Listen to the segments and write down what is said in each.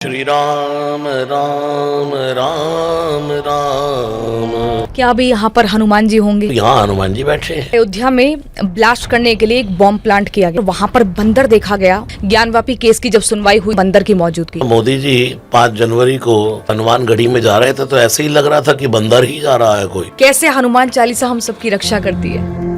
श्री राम राम राम राम। क्या अभी यहाँ पर हनुमान जी होंगे? यहाँ हनुमान जी बैठे हैं। अयोध्या में ब्लास्ट करने के लिए एक बॉम्ब प्लांट किया गया, वहाँ पर बंदर देखा गया। ज्ञानवापी केस की जब सुनवाई हुई, बंदर की मौजूदगी। मोदी जी 5 जनवरी को हनुमानगढ़ी में जा रहे थे तो ऐसे ही लग रहा था कि बंदर ही जा रहा है कोई। कैसे हनुमान चालीसा हम सबकी रक्षा करती है।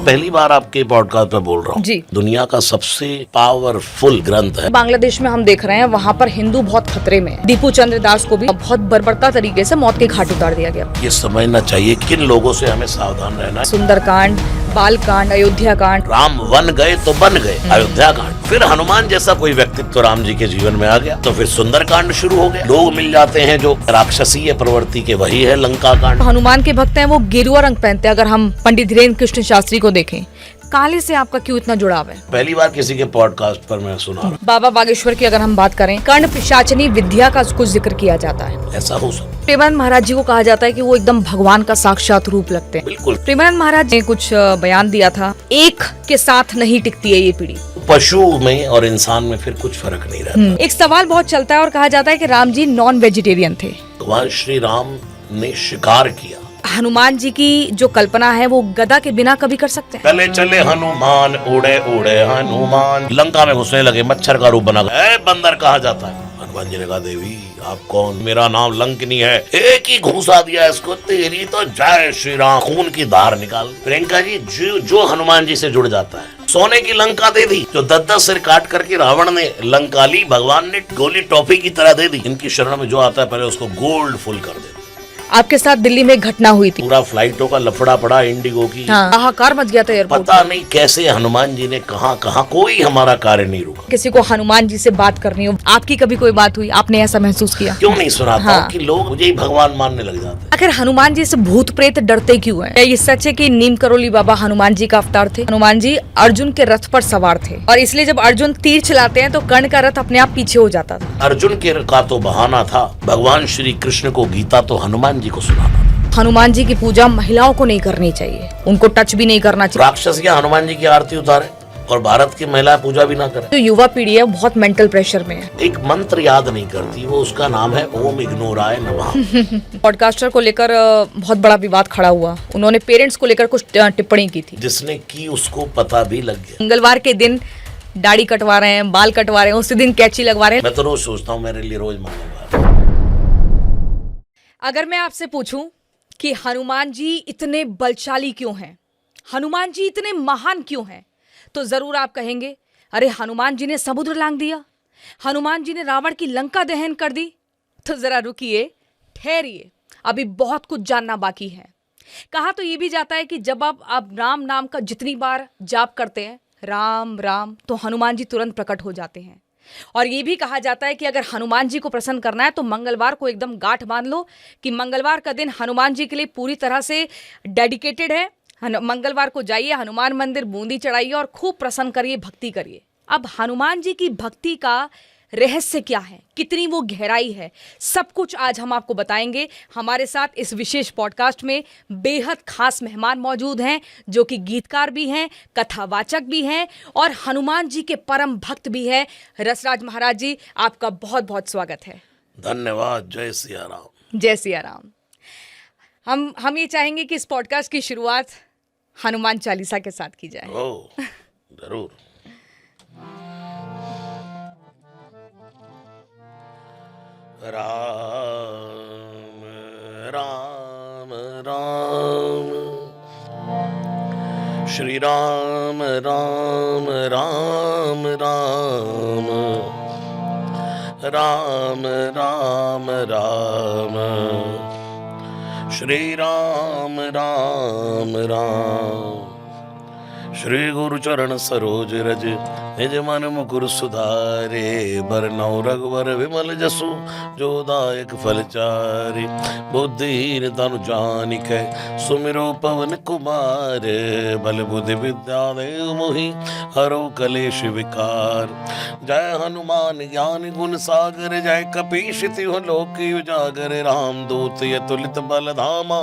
पहली बार आपके पॉडकास्ट पे बोल रहा हूँ जी। दुनिया का सबसे पावरफुल ग्रंथ है। बांग्लादेश में हम देख रहे हैं, वहाँ पर हिंदू बहुत खतरे में है। दीपू चंद्र दास को भी बहुत बर्बरता तरीके से मौत के घाट उतार दिया गया। ये समझना चाहिए किन लोगों से हमें सावधान रहना है। सुंदरकांड, बाल कांड, अयोध्या कांड। राम वन गए तो बन गए, अयोध्या कांड। फिर हनुमान जैसा कोई व्यक्तित्व राम जी के जीवन में आ गया तो फिर सुंदरकांड शुरू हो गया। लोग मिल जाते हैं जो राक्षसीय प्रवृत्ति के, वही है लंका कांड। हनुमान के भक्त हैं, वो गेरुआ रंग पहनते हैं। अगर हम पंडित धीरेन्द्र कृष्ण शास्त्री को देखें, काले से आपका क्यों इतना जुड़ाव है? पहली बार किसी के पॉडकास्ट पर मैं सुना। बाबा बागेश्वर की अगर हम बात करें, कर्ण पिशाचनी विद्या का कुछ जिक्र किया जाता है। ऐसा हो सकता? प्रेमानंद महाराज जी को कहा जाता है कि वो एकदम भगवान का साक्षात रूप लगते हैं। बिल्कुल। प्रेमानंद महाराज ने कुछ बयान दिया था, एक के साथ नहीं टिकती है ये पीढ़ी। पशु में और इंसान में फिर कुछ फर्क नहीं रहता। एक सवाल बहुत चलता है और कहा जाता है कि राम जी नॉन वेजिटेरियन थे। भगवान श्री राम ने शिकार किया। हनुमान जी की जो कल्पना है वो गदा के बिना कभी कर सकते हैं? चले चले हनुमान, उड़े उड़े हनुमान, लंका में घुसने लगे, मच्छर का रूप बना गए। बंदर कहा जाता है। हनुमान जी ने कहा, देवी आप कौन? मेरा नाम लंकनी है। एक ही घूसा दिया इसको, तेरी तो जय श्री राम। खून की धार निकाल। प्रियंका जी, जो हनुमान जी से जुड़ जाता है, सोने की लंका दे दी। जो 10-10 सिर काट करके रावण ने लंका ली, भगवान ने गोली टॉफी की तरह दे दी। इनकी शरण में जो आता है पहले उसको गोल्ड फुल कर दे। आपके साथ दिल्ली में एक घटना हुई थी, पूरा फ्लाइटों का लफड़ा पड़ा इंडिगो की। हाहाकार मच गया था एयरपोर्ट। पता नहीं कैसे हनुमान जी ने कहां कोई हमारा कार्य नहीं रुका। किसी को हनुमान जी से बात करनी हो, आपकी कभी कोई बात हुई, आपने ऐसा महसूस किया? क्यों नहीं सुनाता हूं कि लोग मुझे ही भगवान मानने लग जाते हैं। आखिर हनुमान जी से भूत प्रेत डरते क्यों हैं? ये सच है कि नीम करोली बाबा हनुमान जी का अवतार थे। हनुमान जी अर्जुन के रथ पर सवार थे और इसलिए जब अर्जुन तीर चलाते हैं तो कर्ण का रथ अपने आप पीछे हो जाता था। अर्जुन के का तो बहाना था, भगवान श्री कृष्ण को गीता तो हनुमान जी को सुनाना था। हनुमान जी की पूजा महिलाओं को नहीं करनी चाहिए, उनको टच भी नहीं करना चाहिए। राक्षस या हनुमान जी की आरती उतारे और भारत की महिला पूजा भी ना करे। जो युवा पीढ़ी है वो बहुत मेंटल प्रेशर में है। एक मंत्र याद नहीं करती, वो उसका नाम है ओम इग्नोराय नमः। पॉडकास्टर को लेकर बहुत बड़ा विवाद खड़ा हुआ। उन्होंने पेरेंट्स को लेकर कुछ टिप्पणी की थी, जिसने की उसको पता भी लग गया। मंगलवार के दिन दाढ़ी कटवा रहे हैं, बाल कटवा रहे हैं, उसी दिन कैंची लगवा रहे हैं। मैं तो रोज सोचता हूँ मेरे लिए रोज मंगलवार। अगर मैं आपसे पूछूं कि हनुमान जी इतने बलशाली क्यों हैं, हनुमान जी इतने महान क्यों हैं, तो जरूर आप कहेंगे, अरे हनुमान जी ने समुद्र लांघ दिया, हनुमान जी ने रावण की लंका दहन कर दी। तो जरा रुकिए, ठहरिए, अभी बहुत कुछ जानना बाकी है। कहा तो ये भी जाता है कि जब आप राम नाम का जितनी बार जाप करते हैं, राम राम, तो हनुमान जी तुरंत प्रकट हो जाते हैं। और ये भी कहा जाता है कि अगर हनुमान जी को प्रसन्न करना है तो मंगलवार को एकदम गांठ बांध लो कि मंगलवार का दिन हनुमान जी के लिए पूरी तरह से डेडिकेटेड है। मंगलवार को जाइए हनुमान मंदिर, बूंदी चढ़ाइए और खूब प्रसन्न करिए, भक्ति करिए। अब हनुमान जी की भक्ति का रहस्य क्या है, कितनी वो गहराई है, सब कुछ आज हम आपको बताएंगे। हमारे साथ इस विशेष पॉडकास्ट में बेहद खास मेहमान मौजूद हैं, जो कि गीतकार भी हैं, कथावाचक भी हैं और हनुमान जी के परम भक्त भी हैं। रसराज महाराज जी, आपका बहुत बहुत स्वागत है। धन्यवाद। जय सिया राम। जय सिया राम। हम ये चाहेंगे कि इस पॉडकास्ट की शुरुआत हनुमान चालीसा के साथ की जाए। ओह, जरूर। राम राम राम, श्री राम राम राम राम, राम राम राम, श्री राम राम राम। श्री गुरु चरण सरोज रज, निज मन मुकुर सुधारे, बरनौ रघुवर विमल जसु, जो दायक फल चारि। बुद्धिहीन तनु जानिकै, सुमिरो पवन कुमार, बल बुद्धि विद्या देव मोहि, हरो कलेश विकार। जय हनुमान ज्ञान गुण सागर, जय कपीश तिहुँ लोक उजागर। राम दूत अतुलित बल धामा,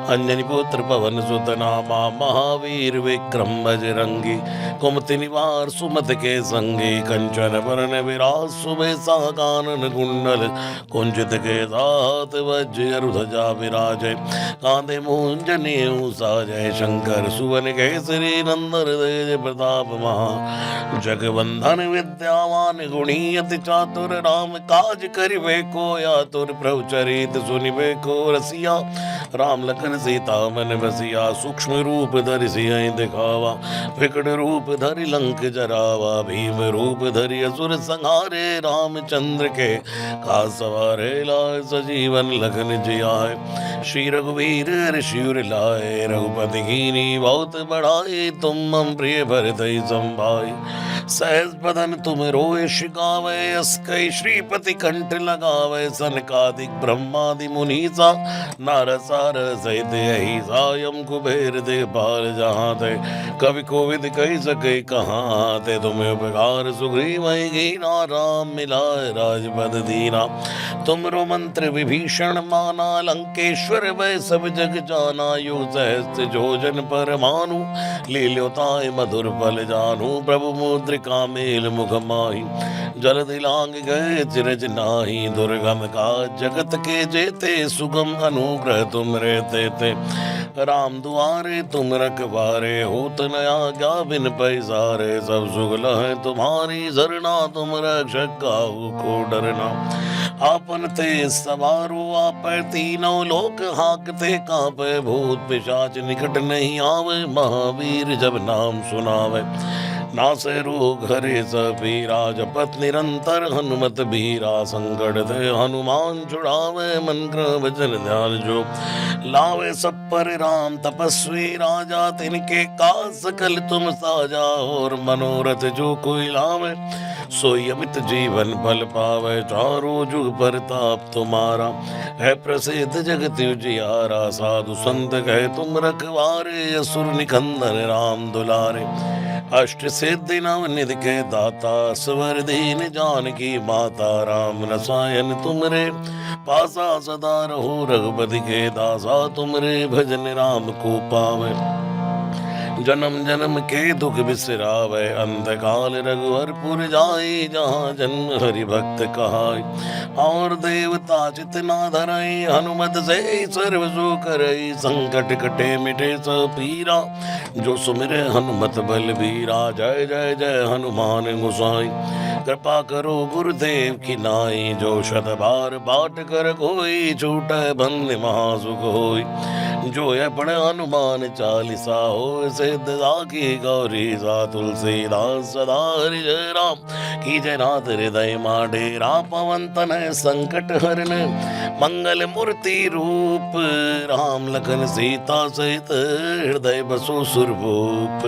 अंजनी पुत्र पवन सुत नामा। महावीर विक्रम बजरंगी, कुमति निवार सुमति के संगी कंचन बरन विराज सुबेसा कानन कुंडल कुंजित के साथ वज्र ध्वजा विराजय कांधे मूंजने साजय शंकर सुवन केसरी नंदन तेज प्रताप महा जगवंधन विद्यावान गुणी अति चातुर राम काज करिबे को आतुर प्रभु चरित सुनिबे को रसिया राम लखन सीता मन बसिया सूक्ष्म रूप धरि सियहि दिखावा विकट रूप धरि लंक जरावा भीम रूप धरि असुर संहारे रामचंद्र के का सवारे लाए सजीवन लखन जियाए श्री रघुवीर ऋषिर लाए रघुपति कीनी बहुत बढ़ाए तुम मम प्रिय भरतहि संभाई सहज बदन तुम रोए शिकावे अस कई श्रीपति कंठ लगावे सनकादिक ब्रह्मादि मुनीसा नारद सारद सहित यही सायं कुबेर दिखपाल जहाँ थे कवि कोविद कही सके कहाँ थे तुम्हें उपकार सुग्रीव कीना राम मिलाए राजपद दीना तुमरो मंत्र विभीषण माना लंकेश्वर वै सब जग जाना युग सहस्त्र जोजन पर मानु लील्योताय मधुर फल जानू प्रभु मुद्रिका मेल मुख माही जल दिलांग गए चिरज नाही दुर्गम का जगत के जेते सुगम अनुग्रह तुम रहते थे राम दुआरे तुम रखवारे होत नया क्या बिन पैसारे सब सुगल है तुम्हारी झरना तुम रक्षक काहू को डरना आपन ते सवारो आप तीनों लोक हाकते कांपे भूत पिशाच निकट नहीं आवे महावीर जब नाम सुनावे नासे रोग हरे सबीरा जपत निरंतर हनुमत बीरा संकट ते हनुमान छुड़ावे मन क्रम वचन ध्यान जो लावे सब पर राम तपस्वी राजा तिनके का सकल तुम साजा और मनोरथ जो कोई लावे सोई अमित जीवन फल पावे चारों जुग परताप तुम्हारा है प्रसिद्ध जगत उजियारा साधु संत कहे तुम रखवारे असुर निकंदन राम दुलारे अष्ट सिद्धि नवनिधि के दाता स्वर दीन जानकी माता राम रसायन तुमरे पासा सदा रहो रघुपति के दासा तुमरे भजन राम को पावे जन्म जन्म के दुख बिसरावे अंतकाल रघुवरपुर जाए जहाँ जन्म हरि भक्त कहाय और देवता चितना धरई हनुमत से सर्व सो करई संकट कटे मिटे सब पीरा जो सुमिरे हनुमत बल बीरा जय जय जय हनुमान गोसाई कृपा करो गुरुदेव की नाई जो शत बार बाट कर कोई छूटे बंद महासुख होई जो है पढ़े हनुमान चालीसा हो सिद्ध की गौरी सा तुलसीदास सदा हरि जय राम की जय नाथ हृदय डेरा पवन तनय संकट हरन मंगल मूर्ति रूप राम लखन सीता सहित हृदय बसो सुरभूप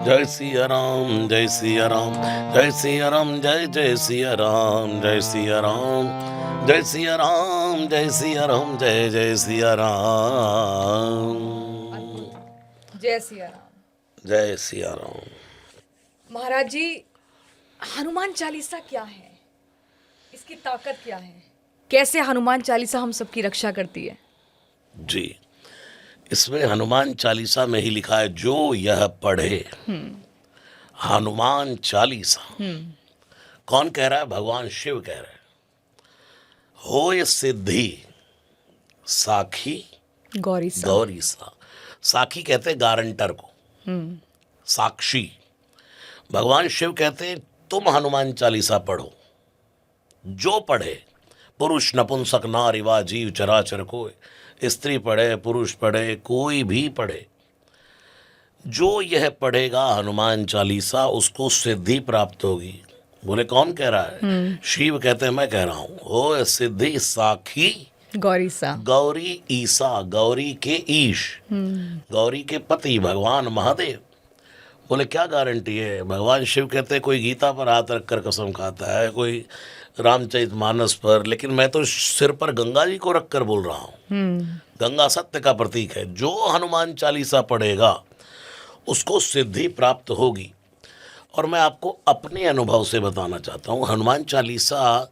जय सिया राम जय सिया राम जय सिया राम जय जय सिया राम जय सिया राम जय सिया राम जय सिया राम जय जय सिया राम जय सिया राम जय सिया राम। महाराज जी, हनुमान चालीसा क्या है, इसकी ताकत क्या है, कैसे हनुमान चालीसा हम सबकी रक्षा करती है? जी, इसमें हनुमान चालीसा में ही लिखा है जो यह पढ़े हनुमान चालीसा। कौन कह रहा है? भगवान शिव कह रहे हैं। होय सिद्धि साखी गौरी सा। साखी कहते हैं गारंटर को, साक्षी। भगवान शिव कहते हैं तुम हनुमान चालीसा पढ़ो, जो पढ़े, पुरुष नपुंसक नारी वा जीव चराचर कोय, स्त्री पढ़े पुरुष पढ़े कोई भी पढ़े, जो यह पढ़ेगा हनुमान चालीसा उसको सिद्धि प्राप्त होगी। बोले कौन कह रहा है? शिव कहते हैं मैं कह रहा हूं। हो सिद्धि साखी गौरी ईसा, गौरी के ईश, गौरी के पति भगवान महादेव। बोले क्या गारंटी है? भगवान शिव कहते हैं कोई गीता पर हाथ रखकर कसम खाता है, कोई रामचरित मानस पर, लेकिन मैं तो सिर पर गंगा जी को रखकर बोल रहा हूँ। गंगा सत्य का प्रतीक है। जो हनुमान चालीसा पढ़ेगा उसको सिद्धि प्राप्त होगी। और मैं आपको अपने अनुभव से बताना चाहता हूँ, हनुमान चालीसा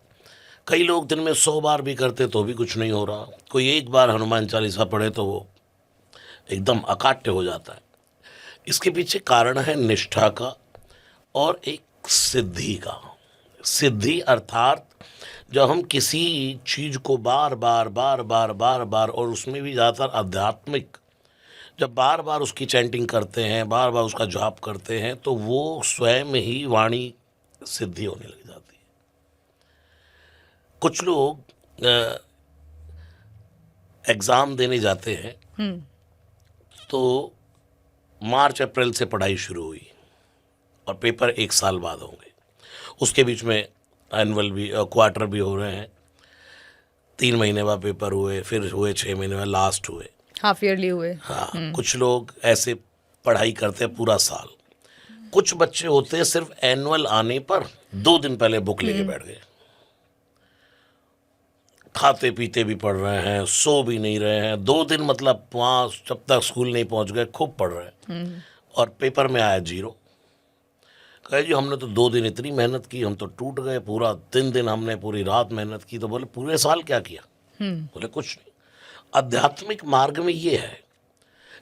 कई लोग दिन में 100 बार भी करते तो भी कुछ नहीं हो रहा, कोई एक बार हनुमान चालीसा पढ़े तो वो एकदम अकाट्य हो जाता है। इसके पीछे कारण है निष्ठा का और एक सिद्धि का। सिद्धि अर्थात जब हम किसी चीज को बार बार बार बार बार बार, और उसमें भी ज़्यादातर आध्यात्मिक, जब बार बार उसकी चैंटिंग करते हैं, बार बार उसका जाप करते हैं, तो वो स्वयं ही वाणी सिद्धि होने लग जाती है। कुछ लोग एग्ज़ाम देने जाते हैं, तो मार्च अप्रैल से पढ़ाई शुरू हुई और पेपर 1 साल बाद होंगे। उसके बीच में एनुअल भी, क्वार्टर भी हो रहे हैं, 3 महीने बाद पेपर हुए, फिर हुए 6 महीने बाद, लास्ट हुए, हाफ ईयरली हुए। हाँ। कुछ लोग ऐसे पढ़ाई करते हैं पूरा साल। कुछ बच्चे होते हैं सिर्फ एनुअल आने पर 2 दिन पहले बुक लेके बैठ गए, खाते पीते भी पढ़ रहे हैं, सो भी नहीं रहे हैं, 2 दिन मतलब वहाँ जब तक स्कूल नहीं पहुँच गए खूब पढ़ रहे हैं, और पेपर में आया 0। कहे जी हमने तो 2 दिन इतनी मेहनत की, हम तो टूट गए, पूरा 3 दिन हमने पूरी रात मेहनत की। तो बोले पूरे साल क्या किया? बोले कुछ नहीं। आध्यात्मिक मार्ग में ये है,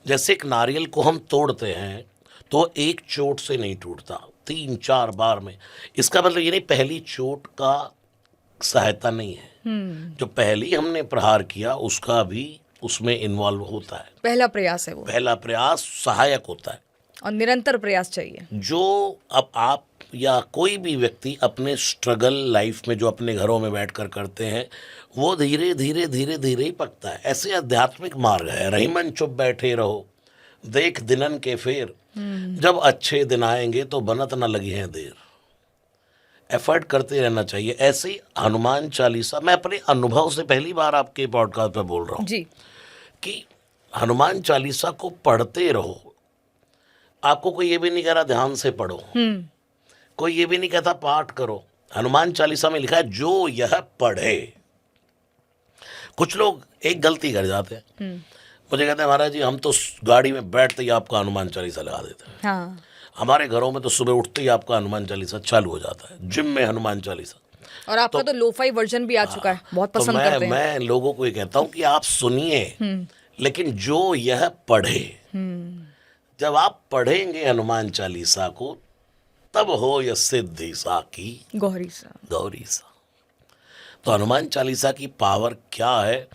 जैसे एक नारियल को हम तोड़ते हैं तो एक चोट से नहीं टूटता, 3-4 बार में। इसका मतलब ये नहीं पहली चोट का सहायता नहीं है, जो पहली हमने प्रहार किया उसका भी उसमें इन्वॉल्व होता है। पहला प्रयास है वो, पहला प्रयास सहायक होता है, और निरंतर प्रयास चाहिए। जो अब आप या कोई भी व्यक्ति अपने स्ट्रगल लाइफ में जो अपने घरों में बैठकर करते हैं, वो धीरे धीरे धीरे धीरे ही पकता है। ऐसे आध्यात्मिक मार्ग है। रहीमन चुप बैठे रहो, देख दिनन के फेर, जब अच्छे दिन आएंगे तो बनत न लगी है देर। एफर्ट करते रहना चाहिए। ऐसे ही हनुमान चालीसा, मैं अपने अनुभव से पहली बार आपके पॉडकास्ट पे बोल रहा हूँ जी, कि हनुमान चालीसा को पढ़ते रहो। आपको कोई ये भी नहीं कह रहा ध्यान से पढ़ो, कोई ये भी नहीं कहता पाठ करो। हनुमान चालीसा में लिखा है जो यह पढ़े। कुछ लोग एक गलती कर जाते हैं, मुझे कहते हैं महाराज जी हम तो गाड़ी में बैठते ही आपका हनुमान चालीसा लगा देते हैं। हाँ, हमारे घरों में तो सुबह उठते ही आपका हनुमान चालीसा चालू हो जाता है, जिम में हनुमान चालीसा। और आपका तो लोफाई वर्जन भी आ चुका है, बहुत तो पसंद करते हैं। मैं लोगों को ये कहता हूँ कि आप सुनिए, लेकिन जो यह पढ़े। जब आप पढ़ेंगे हनुमान चालीसा को, तब हो यह सिद्धि साकी गौरी सा। गौरी सा। तो हनुमान चालीसा की पावर क्या है,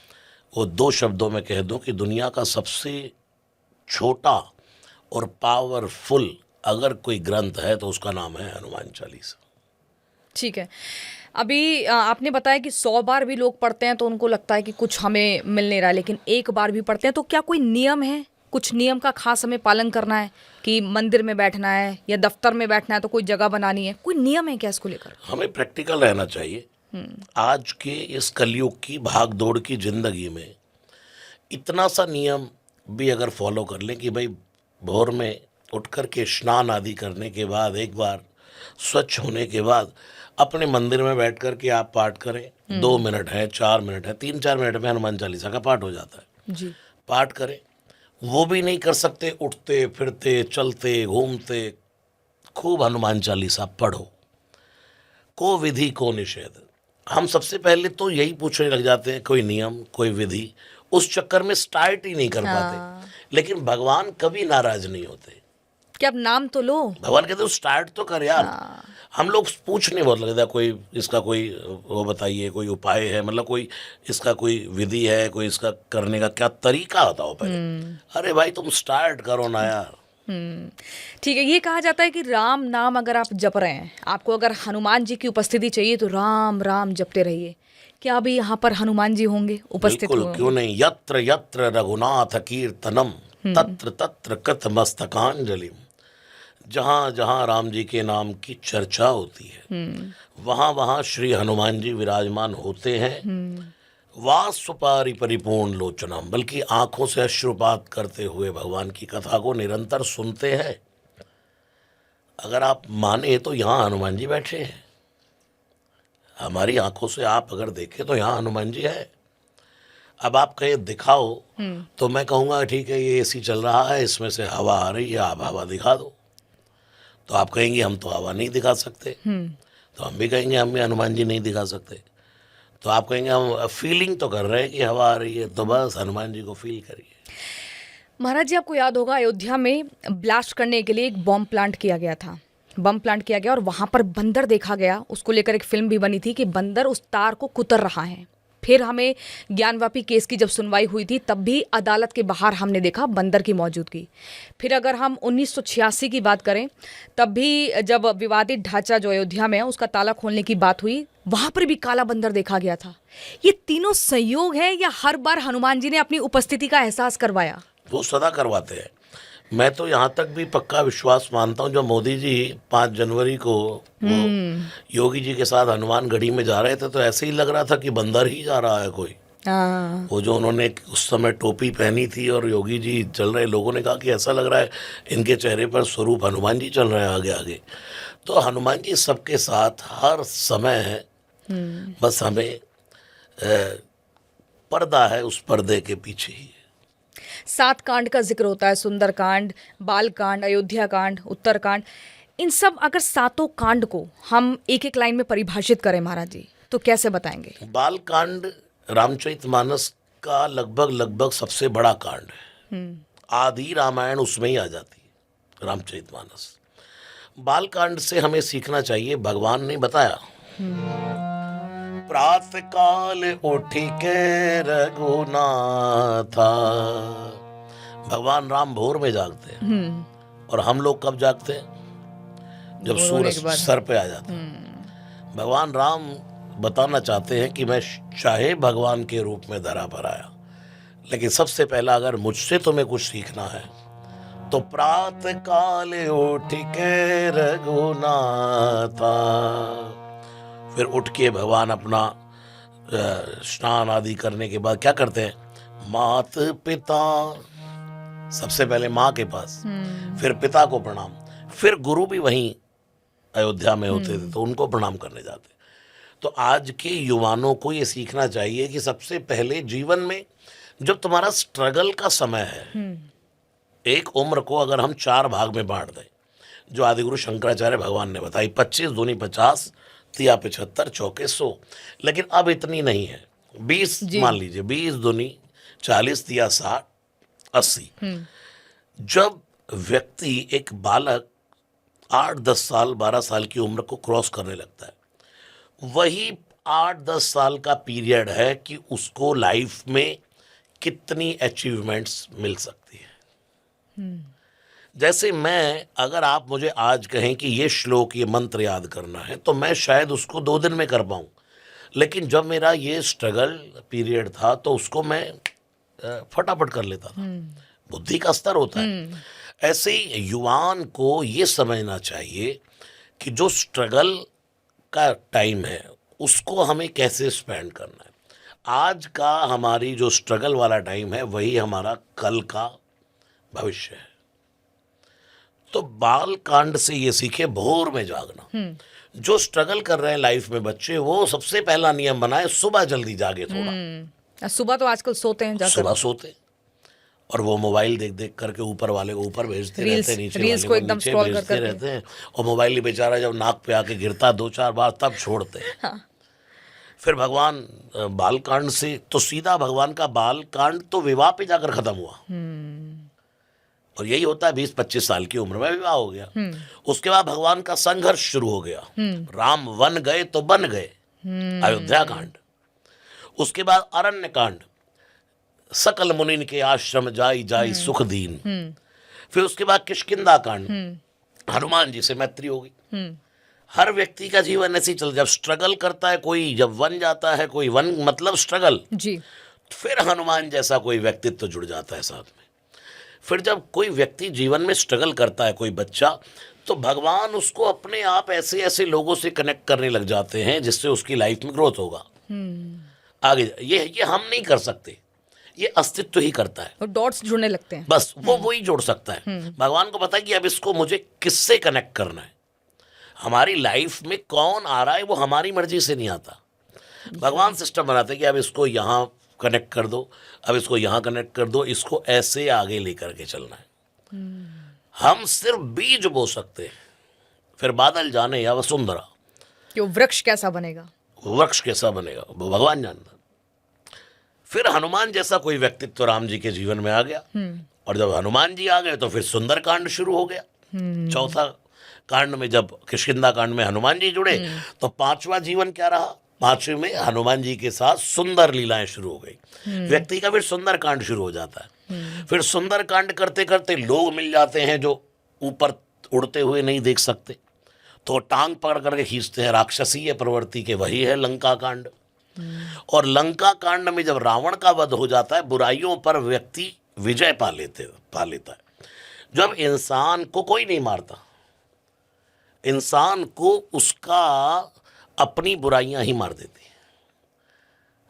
वो 2 शब्दों में कह दूं कि दुनिया का सबसे छोटा और पावरफुल अगर कोई ग्रंथ है तो उसका नाम है हनुमान चालीसा। ठीक है, अभी आपने बताया कि 100 बार भी लोग पढ़ते हैं तो उनको लगता है कि कुछ हमें मिल नहीं रहा है, लेकिन 1 बार भी पढ़ते हैं तो क्या कोई नियम है? कुछ नियम का खास हमें पालन करना है कि मंदिर में बैठना है या दफ्तर में बैठना है तो कोई जगह बनानी है? कोई नियम है क्या इसको लेकर? हमें प्रैक्टिकल रहना चाहिए। आज के इस कलयुग की भाग दौड़ की जिंदगी में इतना सा नियम भी अगर फॉलो कर लें कि भाई भोर में उठ कर के स्नान आदि करने के बाद, एक बार स्वच्छ होने के बाद अपने मंदिर में बैठ कर के आप पाठ करें। 2 मिनट है, 4 मिनट है, 3-4 मिनट में हनुमान चालीसा का पाठ हो जाता है। जी, पाठ करें। वो भी नहीं कर सकते, उठते फिरते चलते घूमते, खूब हनुमान चालीसा पढ़ो। को विधि को निषेध। हम सबसे पहले तो यही पूछने लग जाते हैं कोई नियम कोई विधि, उस चक्कर में स्टार्ट ही नहीं कर पाते। लेकिन भगवान कभी नाराज नहीं होते। क्या अब नाम तो लो। भगवान कहते स्टार्ट तो कर यार। हम लोग पूछने बहुत लगता है कोई इसका कोई वो बताइए, कोई उपाय है, मतलब कोई इसका कोई विधि है, कोई इसका करने का क्या तरीका होता हो पहले। अरे भाई तुम स्टार्ट करो ना यार। ठीक है, ये कहा जाता है कि राम नाम अगर आप जप रहे हैं, आपको अगर हनुमान जी की उपस्थिति चाहिए तो राम राम जपते रहिए। क्या अभी यहाँ पर हनुमान जी होंगे उपस्थित? बिल्कुल, क्यों नहीं। यत्र यत्र रघुनाथ कीर्तनम तत्र तत्र कृत मस्तकांजलिम। जहाँ जहाँ राम जी के नाम की चर्चा होती है वहाँ वहाँ श्री हनुमान जी विराजमान होते हैं। वास्वपारि परिपूर्ण लोचनम, बल्कि आंखों से अश्रुपात करते हुए भगवान की कथा को निरंतर सुनते हैं। अगर आप माने तो यहाँ हनुमान जी बैठे हैं। हमारी आंखों से आप अगर देखें तो यहाँ हनुमान जी है। अब आप कहें दिखाओ तो मैं कहूँगा ठीक है ये एसी चल रहा है, इसमें से हवा आ रही है, आप हवा दिखा दो। तो आप कहेंगे हम तो हवा नहीं दिखा सकते। तो हम भी कहेंगे हम भी हनुमान जी नहीं दिखा सकते। तो आप कहेंगे हम फीलिंग तो कर रहे हैं कि हवा आ रही है, तो बस हनुमान जी को फील करिए। महाराज जी, आपको याद होगा अयोध्या में ब्लास्ट करने के लिए एक बॉम्ब प्लांट किया गया था। बम प्लांट किया गया और वहां पर बंदर देखा गया। उसको लेकर एक फिल्म भी बनी थी कि बंदर उस तार को कुतर रहा है। फिर हमें ज्ञानवापी केस की जब सुनवाई हुई थी तब भी अदालत के बाहर हमने देखा बंदर की मौजूदगी। फिर अगर हम 1986 की बात करें तब भी जब विवादित ढांचा जो अयोध्या में है उसका ताला खोलने की बात हुई, वहां पर भी काला बंदर देखा गया था। ये तीनों संयोग है या हर बार हनुमान जी ने अपनी उपस्थिति का एहसास करवाया? वो सदा करवाते हैं। मैं तो यहाँ तक भी पक्का विश्वास मानता हूँ, जब मोदी जी 5 जनवरी को वो योगी जी के साथ हनुमान गढ़ी में जा रहे थे तो ऐसे ही लग रहा था कि बंदर ही जा रहा है कोई। वो जो उन्होंने उस समय टोपी पहनी थी और योगी जी चल रहे, लोगों ने कहा कि ऐसा लग रहा है इनके चेहरे पर स्वरूप हनुमान जी चल रहे हैं आगे आगे। तो हनुमान जी सबके साथ हर समय है, बस हमें पर्दा है, उस पर्दे के पीछे ही। 7 कांड का जिक्र होता है, सुंदर कांड, बाल कांड, अयोध्या कांड, उत्तर कांड। इन सब अगर 7 कांड को हम एक एक लाइन में परिभाषित करें महाराज जी तो कैसे बताएंगे? बाल कांड रामचरितमानस का लगभग सबसे बड़ा कांड है। आदि रामायण उसमें ही आ जाती है, रामचरितमानस। बाल कांड से हमें सीखना चाहिए। भगवान ने बताया, प्रातः काल उठी के रघुनाथा। भगवान राम भोर में जागते हैं और हम लोग कब जागते हैं? जब सूरज सर पे आ जाता है। भगवान राम बताना चाहते हैं कि मैं चाहे भगवान के रूप में धरा पर आया, लेकिन सबसे पहला अगर मुझसे तुम्हें कुछ सीखना है तो प्रातः काल उठ के रघुनाथा। फिर उठ के भगवान अपना स्नान आदि करने के बाद क्या करते हैं? मात पिता, सबसे पहले माँ के पास, फिर पिता को प्रणाम, फिर गुरु भी वहीं अयोध्या में होते थे तो उनको प्रणाम करने जाते। तो आज के युवानों को ये सीखना चाहिए कि सबसे पहले जीवन में जब तुम्हारा स्ट्रगल का समय है, एक उम्र को अगर हम 4 भाग में बांट दें, जो आदिगुरु शंकराचार्य भगवान ने बताई, 25 दूनी 50, तिया 75, चौके 100। लेकिन अब इतनी नहीं है, 20 मान लीजिए, 20 दूनी 40, तिया 60, 80। जब व्यक्ति, एक बालक 8-10 साल 12 साल की उम्र को क्रॉस करने लगता है, वही 8-10 साल का पीरियड है कि उसको लाइफ में कितनी अचीवमेंट्स मिल सकती है। जैसे मैं, अगर आप मुझे आज कहें कि ये श्लोक, ये मंत्र याद करना है, तो मैं शायद उसको 2 दिन में कर पाऊँ, लेकिन जब मेरा ये स्ट्रगल पीरियड था तो उसको मैं फटाफट कर लेता था। बुद्धि का स्तर होता है। ऐसे ही युवान को ये समझना चाहिए कि जो स्ट्रगल का टाइम है उसको हमें कैसे स्पेंड करना है। आज का हमारी जो स्ट्रगल वाला टाइम है वही हमारा कल का भविष्य है। तो बाल कांड से ये सीखे, भोर में जागना। जो स्ट्रगल कर रहे हैं लाइफ में बच्चे, वो सबसे पहला नियम बनाए, सुबह जल्दी जागे थोड़ा। सुबह तो आजकल सोते हैं जाकर, सुबह सोते और वो मोबाइल देख देख करके ऊपर वाले को ऊपर भेजते रहते हैं, नीचे रील्स वाले को को एकदम नीचे स्क्रॉल भेजते कर रहते हैं। और मोबाइल ही बेचारा जब नाक पे आके गिरता 2-4 बार तब छोड़ते हैं। हाँ। फिर भगवान बाल कांड से तो सीधा भगवान का बाल कांड तो विवाह पे जाकर खत्म हुआ। और यही होता है, 20-25 साल की उम्र में विवाह हो गया। उसके बाद भगवान का संघर्ष शुरू हो गया। राम वन गए तो बन गए, अयोध्या कांड। उसके बाद अरण्य कांड, सकल मुनिन के आश्रम जाई जाई सुख दीन। फिर उसके बाद किष्किंधा कांड, हनुमान जी से मैत्री हो गई। हर व्यक्ति का जीवन ऐसे ही चल, जब स्ट्रगल करता है कोई, जब वन जाता है कोई, वन मतलब स्ट्रगल जी, फिर हनुमान जैसा कोई व्यक्तित्व जुड़ जाता है साथ में। फिर जब कोई व्यक्ति जीवन में स्ट्रगल करता है, कोई बच्चा, तो भगवान उसको अपने आप ऐसे ऐसे लोगों से कनेक्ट करने लग जाते हैं जिससे उसकी लाइफ में ग्रोथ होगा आगे। ये हम नहीं कर सकते, ये अस्तित्व ही करता है। और डॉट्स जुड़ने लगते हैं, बस वो ही जोड़ सकता है। भगवान को पता है कि अब इसको मुझे किससे कनेक्ट करना है। हमारी लाइफ में कौन आ रहा है वो हमारी मर्जी से नहीं आता। भगवान सिस्टम बनाते हैं कि अब इसको यहाँ कनेक्ट कर दो, अब इसको यहाँ कनेक्ट कर दो, इसको ऐसे आगे लेकर के चलना है। हम सिर्फ बीज बो सकते हैं, फिर बादल जाने या वसुंधरा, कि वो वृक्ष कैसा बनेगा, वृक्ष कैसा बनेगा वो भगवान जानता। फिर हनुमान जैसा कोई व्यक्तित्व राम जी के जीवन में आ गया, और जब हनुमान जी आ गए तो फिर सुंदरकांड शुरू हो गया, चौथा कांड में, जब किष्किंधा कांड में हनुमान जी जुड़े तो पांचवा जीवन क्या रहा, पांचवें में हनुमान जी के साथ सुंदर लीलाएं शुरू हो गई। व्यक्ति का फिर सुंदर कांड शुरू हो जाता है। फिर सुंदर कांड करते करते लोग मिल जाते हैं जो ऊपर उड़ते हुए नहीं देख सकते, तो टांग पकड़ करके खींचते हैं। राक्षसीय प्रवृत्ति के वही है लंका कांड। और लंका कांड में जब रावण का वध हो जाता है, बुराइयों पर व्यक्ति विजय पा लेता है। जब इंसान को कोई नहीं मारता, इंसान को उसका अपनी बुराइयां ही मार देती हैं।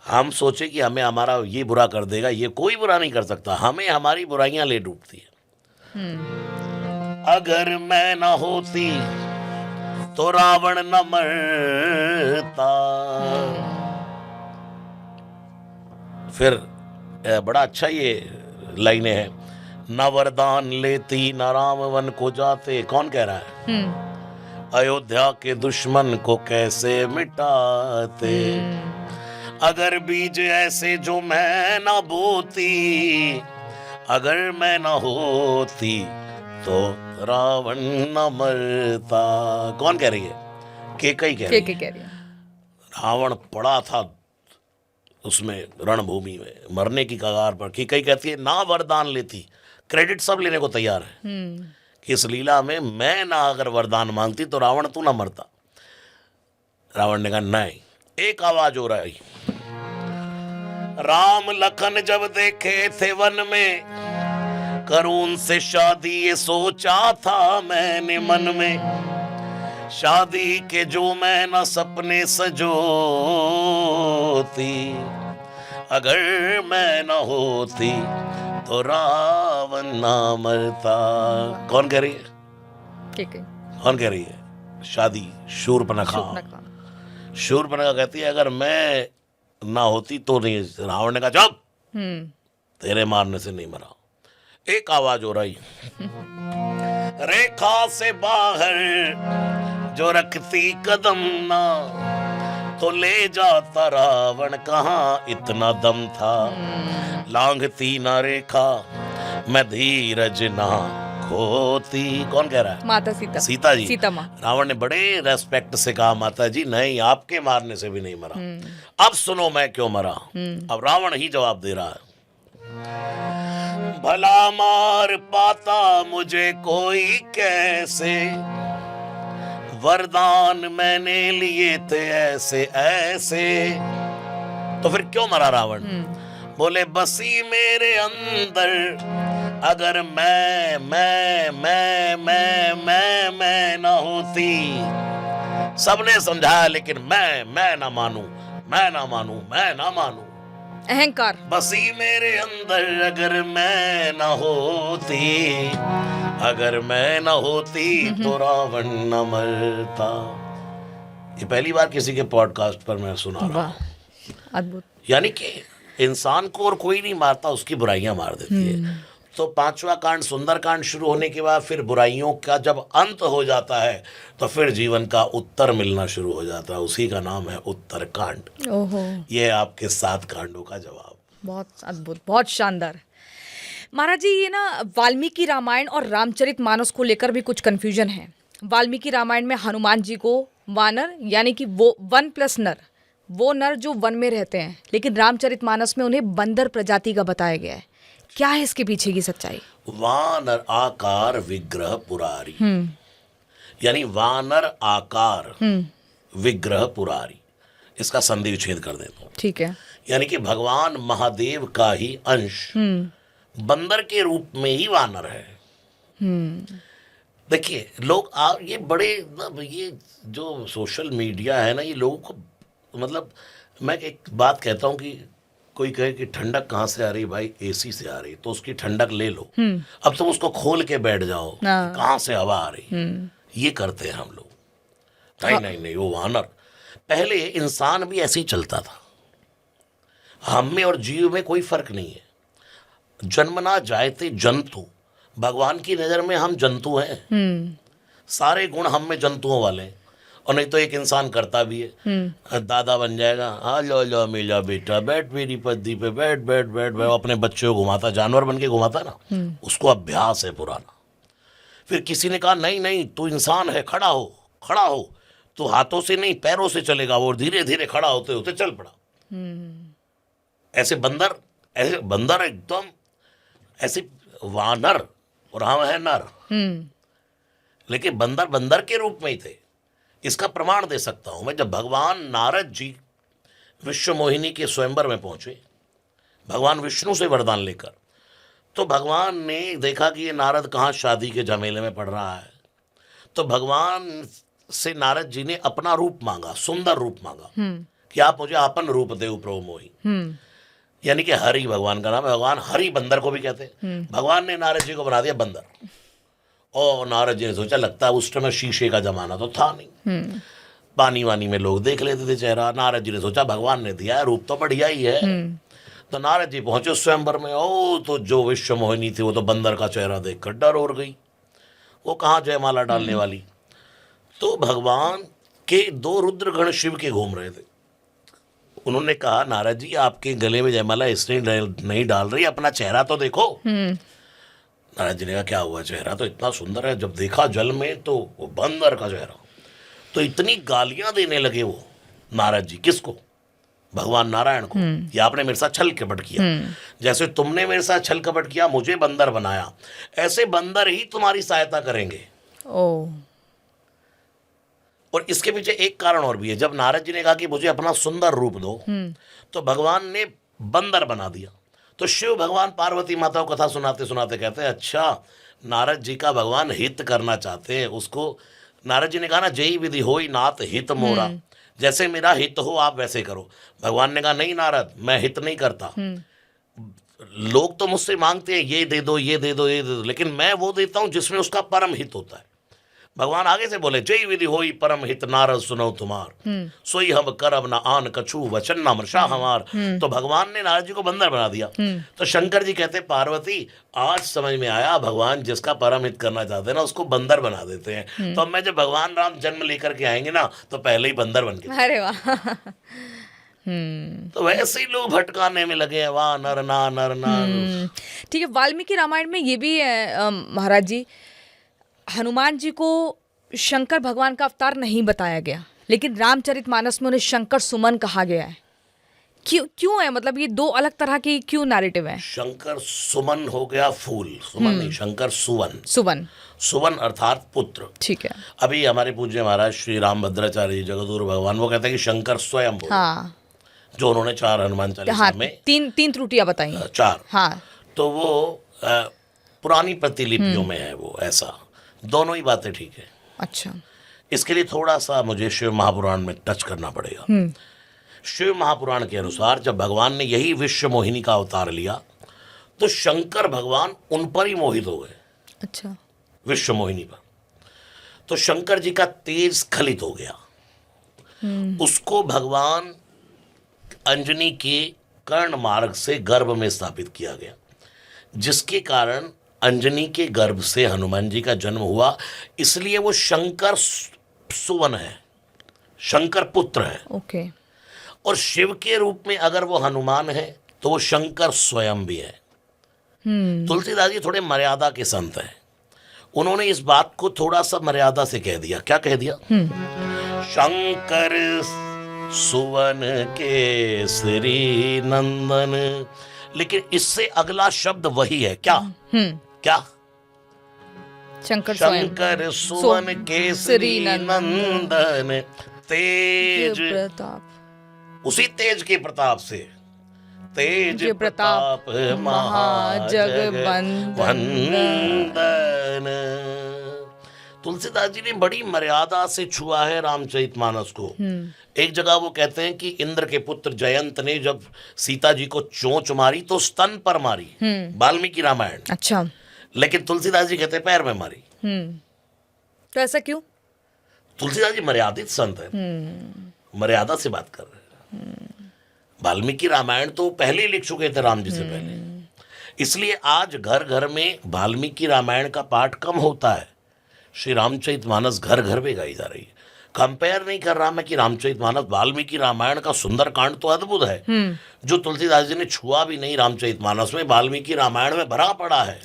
हम सोचे कि हमें हमारा ये बुरा कर देगा, ये कोई बुरा नहीं कर सकता, हमें हमारी बुराइयां ले डूबती है। अगर मैं ना होती तो रावण न मरता। फिर बड़ा अच्छा ये लाइनें हैं, न वरदान लेती न राम वन को जाते। कौन कह रहा है? अयोध्या के दुश्मन को कैसे मिटाते। अगर बीज ऐसे जो मैं ना बोती, अगर मैं ना होती तो रावण न मरता। कौन कह रही है? केकई कह रही है। रावण पड़ा था उसमें रणभूमि में, मरने की कगार पर। केकई कहती है ना वरदान लेती, क्रेडिट सब लेने को तैयार है कि इस लीला में मैं ना अगर वरदान मांगती तो रावण तू ना मरता। रावण ने कहा नहीं। एक आवाज हो रही, राम लखन जब देखे थे वन में, करूं से शादी ये सोचा था मैंने मन में। शादी के जो मैं न सपने सजोती, अगर मैं न होती तो रावण ना मरता। कौन कह रही है? ठीक है। कौन कह रही है? शादी शूर्पणखा। शूर्पणखा कहती है अगर मैं ना होती तो नहीं। रावण ने कहा जब तेरे मारने से नहीं मरा। एक आवाज हो रही, रेखा से बाहर जो रखती कदम ना, तो ले जाता रावण कहाँ इतना दम था। लांघती ना रेखा मैं धीरज ना खोती। कौन कह रहा है? माता सीता। सीता जी, सीता माँ। रावण ने बड़े रेस्पेक्ट से कहा माता जी नहीं, आपके मारने से भी नहीं मरा। अब सुनो मैं क्यों मरा। अब रावण ही जवाब दे रहा है, भला मार पाता मुझे कोई कैसे, वरदान मैंने लिए थे ऐसे ऐसे। तो फिर क्यों मरा रावण? बोले बसी मेरे अंदर अगर मैं ना होती। सबने समझाया लेकिन मैं ना मानू। अहंकार। बसी मेरे अंदर अगर मैं ना होती तो रावण न मरता। ये पहली बार किसी के पॉडकास्ट पर मैं सुना रहा हूं। अद्भुत। यानी कि इंसान को और कोई नहीं मारता, उसकी बुराइयां मार देती है। तो पांचवा कांड सुंदर कांड शुरू होने के बाद फिर बुराइयों का जब अंत हो जाता है तो फिर जीवन का उत्तर मिलना शुरू हो जाता है। उसी का नाम है उत्तर कांड। ओहो। ये आपके 7 कांडों का जवाब। बहुत अद्भुत, बहुत शानदार। महाराज जी, ये ना वाल्मीकि रामायण और रामचरितमानस को लेकर भी कुछ कंफ्यूजन है। वाल्मीकि रामायण में हनुमान जी को वानर यानी कि वो 1+ नर, वो नर जो वन में रहते हैं, लेकिन रामचरितमानस में उन्हें बंदर प्रजाति का बताया गया है। क्या है इसके पीछे की सच्चाई? वानर आकार विग्रह पुरारी, यानी वानर आकार विग्रह पुरारी, इसका संधि विच्छेद कर देता हूं। ठीक है। यानी कि भगवान महादेव का ही अंश बंदर के रूप में ही वानर है। देखिए लोग ये बड़े ये जो सोशल मीडिया है ना, ये लोगों को मतलब, मैं एक बात कहता हूँ कि कोई कहे कि ठंडक कहाँ से आ रही, भाई एसी से आ रही, तो उसकी ठंडक ले लो। अब तुम उसको खोल के बैठ जाओ कहाँ से हवा आ रही। ये करते हैं हम लोग। नहीं, वो वानर। पहले इंसान भी ऐसे ही चलता था। हम में और जीव में कोई फर्क नहीं है। जन्मना जायते जंतु, भगवान की नजर में हम जंतु हैं। सारे गुण हम में जंतुओं वाले हैं। और नहीं तो एक इंसान करता भी है, दादा बन जाएगा, हाँ लो मेरा बेटा बैठ मेरी पद्दी पे, बैठ। अपने बच्चे को घुमाता, जानवर बन के घुमाता ना, उसको अभ्यास है पुराना। फिर किसी ने कहा नहीं नहीं तू इंसान है, खड़ा हो खड़ा हो, तो हाथों से नहीं पैरों से चलेगा। वो धीरे धीरे खड़ा होते होते चल पड़ा। ऐसे बंदर एकदम ऐसे वानर, और हम है नर, लेकिन बंदर बंदर के रूप में ही थे। इसका प्रमाण दे सकता हूं मैं। जब भगवान नारद जी विश्व मोहिनी के स्वयंवर में पहुंचे भगवान विष्णु से वरदान लेकर, तो भगवान ने देखा कि ये नारद कहाँ शादी के झमेले में पड़ रहा है, तो भगवान से नारद जी ने अपना रूप मांगा, सुंदर रूप मांगा कि आप मुझे आपन रूप देव प्रभु मोहि। यानी कि हरि भगवान का नाम है। भगवान हरि बंदर को भी कहते हैं। भगवान ने नारद जी को बना दिया बंदर। और नारद जी ने सोचा लगता है उस समय शीशे का जमाना तो था नहीं, पानी वानी में लोग देख लेते थे चेहरा। नारद जी ने सोचा भगवान ने दिया है रूप तो बढ़िया ही है। तो नारद जी पहुंचे स्वयंवर में। ओ तो जो विश्व मोहिनी थी वो तो बंदर का चेहरा देखकर डर और गई, वो कहाँ जयमाला डालने वाली। तो भगवान के दो रुद्रगण शिव के घूम रहे थे। उन्होंने कहा नारद जी आपके गले में जयमाला इसलिए नहीं डाल रही, अपना चेहरा तो देखो। नारद जी ने कहा क्या हुआ, चेहरा तो इतना सुंदर है। जब देखा जल में तो वो बंदर का चेहरा। तो इतनी गालियां देने लगे वो नारद जी। किसको? भगवान नारायण को। ये आपने मेरे साथ छल कपट किया, जैसे तुमने मेरे साथ छल कपट किया, मुझे बंदर बनाया, ऐसे बंदर ही तुम्हारी सहायता करेंगे। और इसके पीछे एक कारण और भी है। जब नारद जी ने कहा कि मुझे अपना सुंदर रूप दो, तो भगवान ने बंदर बना दिया। तो शिव भगवान पार्वती माता को कथा सुनाते सुनाते कहते हैं अच्छा नारद जी का भगवान हित करना चाहते हैं उसको। नारद जी ने कहा ना जय विधि होई नाथ हित मोरा, जैसे मेरा हित हो आप वैसे करो। भगवान ने कहा नहीं नारद मैं हित नहीं करता, लोग तो मुझसे मांगते हैं ये दे दो ये दे दो ये दे दो, लेकिन मैं वो देता हूं जिसमें उसका परम हित होता है। भगवान आगे से बोले जय विधि होई परम हित नारद सुनो तुम्हार, सोई हम करब न आन कछु वचन न मृषा हमार। तो भगवान ने नारद जी को बंदर बना दिया। तो शंकर जी कहते पार्वती आज समझ में आया भगवान जिसका परम हित करना चाहते हैं ना उसको बंदर बना देते हैं। तो अब मैं जब भगवान राम जन्म लेकर के आएंगे ना तो पहले ही बंदर बन के। अरे वाह। तो वैसे ही लोग भटकाने में लगे हैं, वाह नर ना नर ना। ठीक है, वाल्मीकि रामायण में ये भी है महाराज जी, हनुमान जी को शंकर भगवान का अवतार नहीं बताया गया, लेकिन रामचरितमानस में उन्हें शंकर सुमन कहा गया है। क्यों है, मतलब ये दो अलग तरह की क्यों नैरेटिव है? शंकर सुमन हो गया फूल, सुमन नहीं, शंकर सुवन। सुवन, सुवन अर्थात पुत्र। ठीक है। अभी हमारे पूज्य महाराज श्री रामभद्राचार्य जगदगुरु भगवान वो कहते हैं कि शंकर स्वयं बोले। हाँ, जो उन्होंने 4 हनुमान चालीसा हाँ, में तीन त्रुटियां बताई, 4। हाँ, तो वो पुरानी प्रतिलिपियों में है वो ऐसा, दोनों ही बातें ठीक है। अच्छा, इसके लिए थोड़ा सा मुझे शिव महापुराण में टच करना पड़ेगा। शिव महापुराण के अनुसार जब भगवान ने यही विश्व मोहिनी का अवतार लिया तो शंकर भगवान उन पर ही मोहित हो गए। अच्छा, विश्व मोहिनी पर। तो शंकर जी का तेज स्खलित हो गया। उसको भगवान अंजनी के कर्ण मार्ग से गर्भ में स्थापित किया गया, जिसके कारण अंजनी के गर्भ से हनुमान जी का जन्म हुआ। इसलिए वो शंकर सुवन है, शंकर पुत्र है। ओके। और शिव के रूप में अगर वो हनुमान है तो वो शंकर स्वयं भी है। तुलसीदास जी थोड़े मर्यादा के संत हैं, उन्होंने इस बात को थोड़ा सा मर्यादा से कह दिया। क्या कह दिया? शंकर सुवन के श्री नंदन, लेकिन इससे अगला शब्द वही है। क्या? क्या? शंकर सुवन के श्री नंदन, तेज प्रताप, उसी तेज के प्रताप से, तेज प्रताप महाजगवंदन। तुलसीदास जी ने बड़ी मर्यादा से छुआ है रामचरितमानस को। एक जगह वो कहते हैं कि इंद्र के पुत्र जयंत ने जब सीता जी को चोंच मारी तो स्तन पर मारी, वाल्मीकि रामायण। अच्छा, लेकिन तुलसीदास जी कहते हैं पैर में मारी। तो ऐसा क्यों? तुलसीदास जी मर्यादित संत है, मर्यादा से बात कर रहे हैं। वाल्मीकि रामायण तो पहले ही लिख चुके थे राम जी से पहले, इसलिए आज घर घर में वाल्मीकि रामायण का पाठ कम होता है। श्री रामचरितमानस घर घर में गाई जा रही है। कंपेयर नहीं कर रहा मैं कि रामचरितमानस, वाल्मीकि रामायण का सुंदर कांड तो अद्भुत है, जो तुलसीदास जी ने छुआ भी नहीं रामचरितमानस में, वाल्मीकि रामायण में भरा पड़ा है।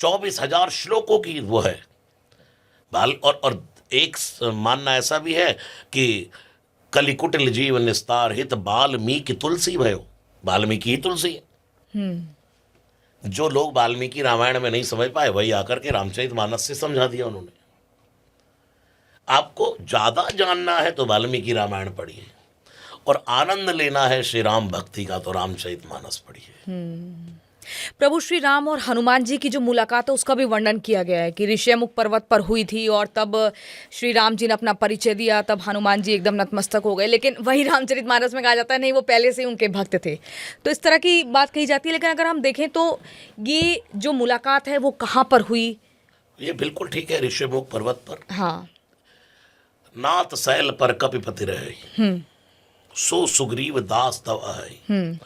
24,000 श्लोकों की वो है और एक मानना ऐसा भी है कि कलिकुटिल जीव निस्तार हित वाल्मीकि तुलसी भयो, वाल्मीकि ही तुलसी है। जो लोग वाल्मीकि रामायण में नहीं समझ पाए वही आकर के रामचरितमानस से समझा दिया उन्होंने। आपको ज्यादा जानना है तो वाल्मीकि रामायण पढ़िए, और आनंद लेना है श्री राम भक्ति का तो रामचरितमानस पढ़िए। प्रभु श्री राम और हनुमान जी की जो मुलाकात है उसका भी वर्णन किया गया है कि ऋषिमुख पर्वत पर हुई थी, और तब श्री राम जी ने अपना परिचय दिया, तब हनुमान जी एकदम नतमस्तक हो गए। लेकिन वही रामचरितमानस में कहा जाता है नहीं, वो पहले से ही उनके भक्त थे। तो इस तरह की बात कही जाती है। लेकिन अगर हम देखें तो ये जो मुलाकात है वो कहाँ पर हुई? ये बिल्कुल ठीक है, ऋषिमुख पर्वत पर। हाँ। नाथ सैल पर कपिपति रहे, सो सुग्रीव दास तव आए।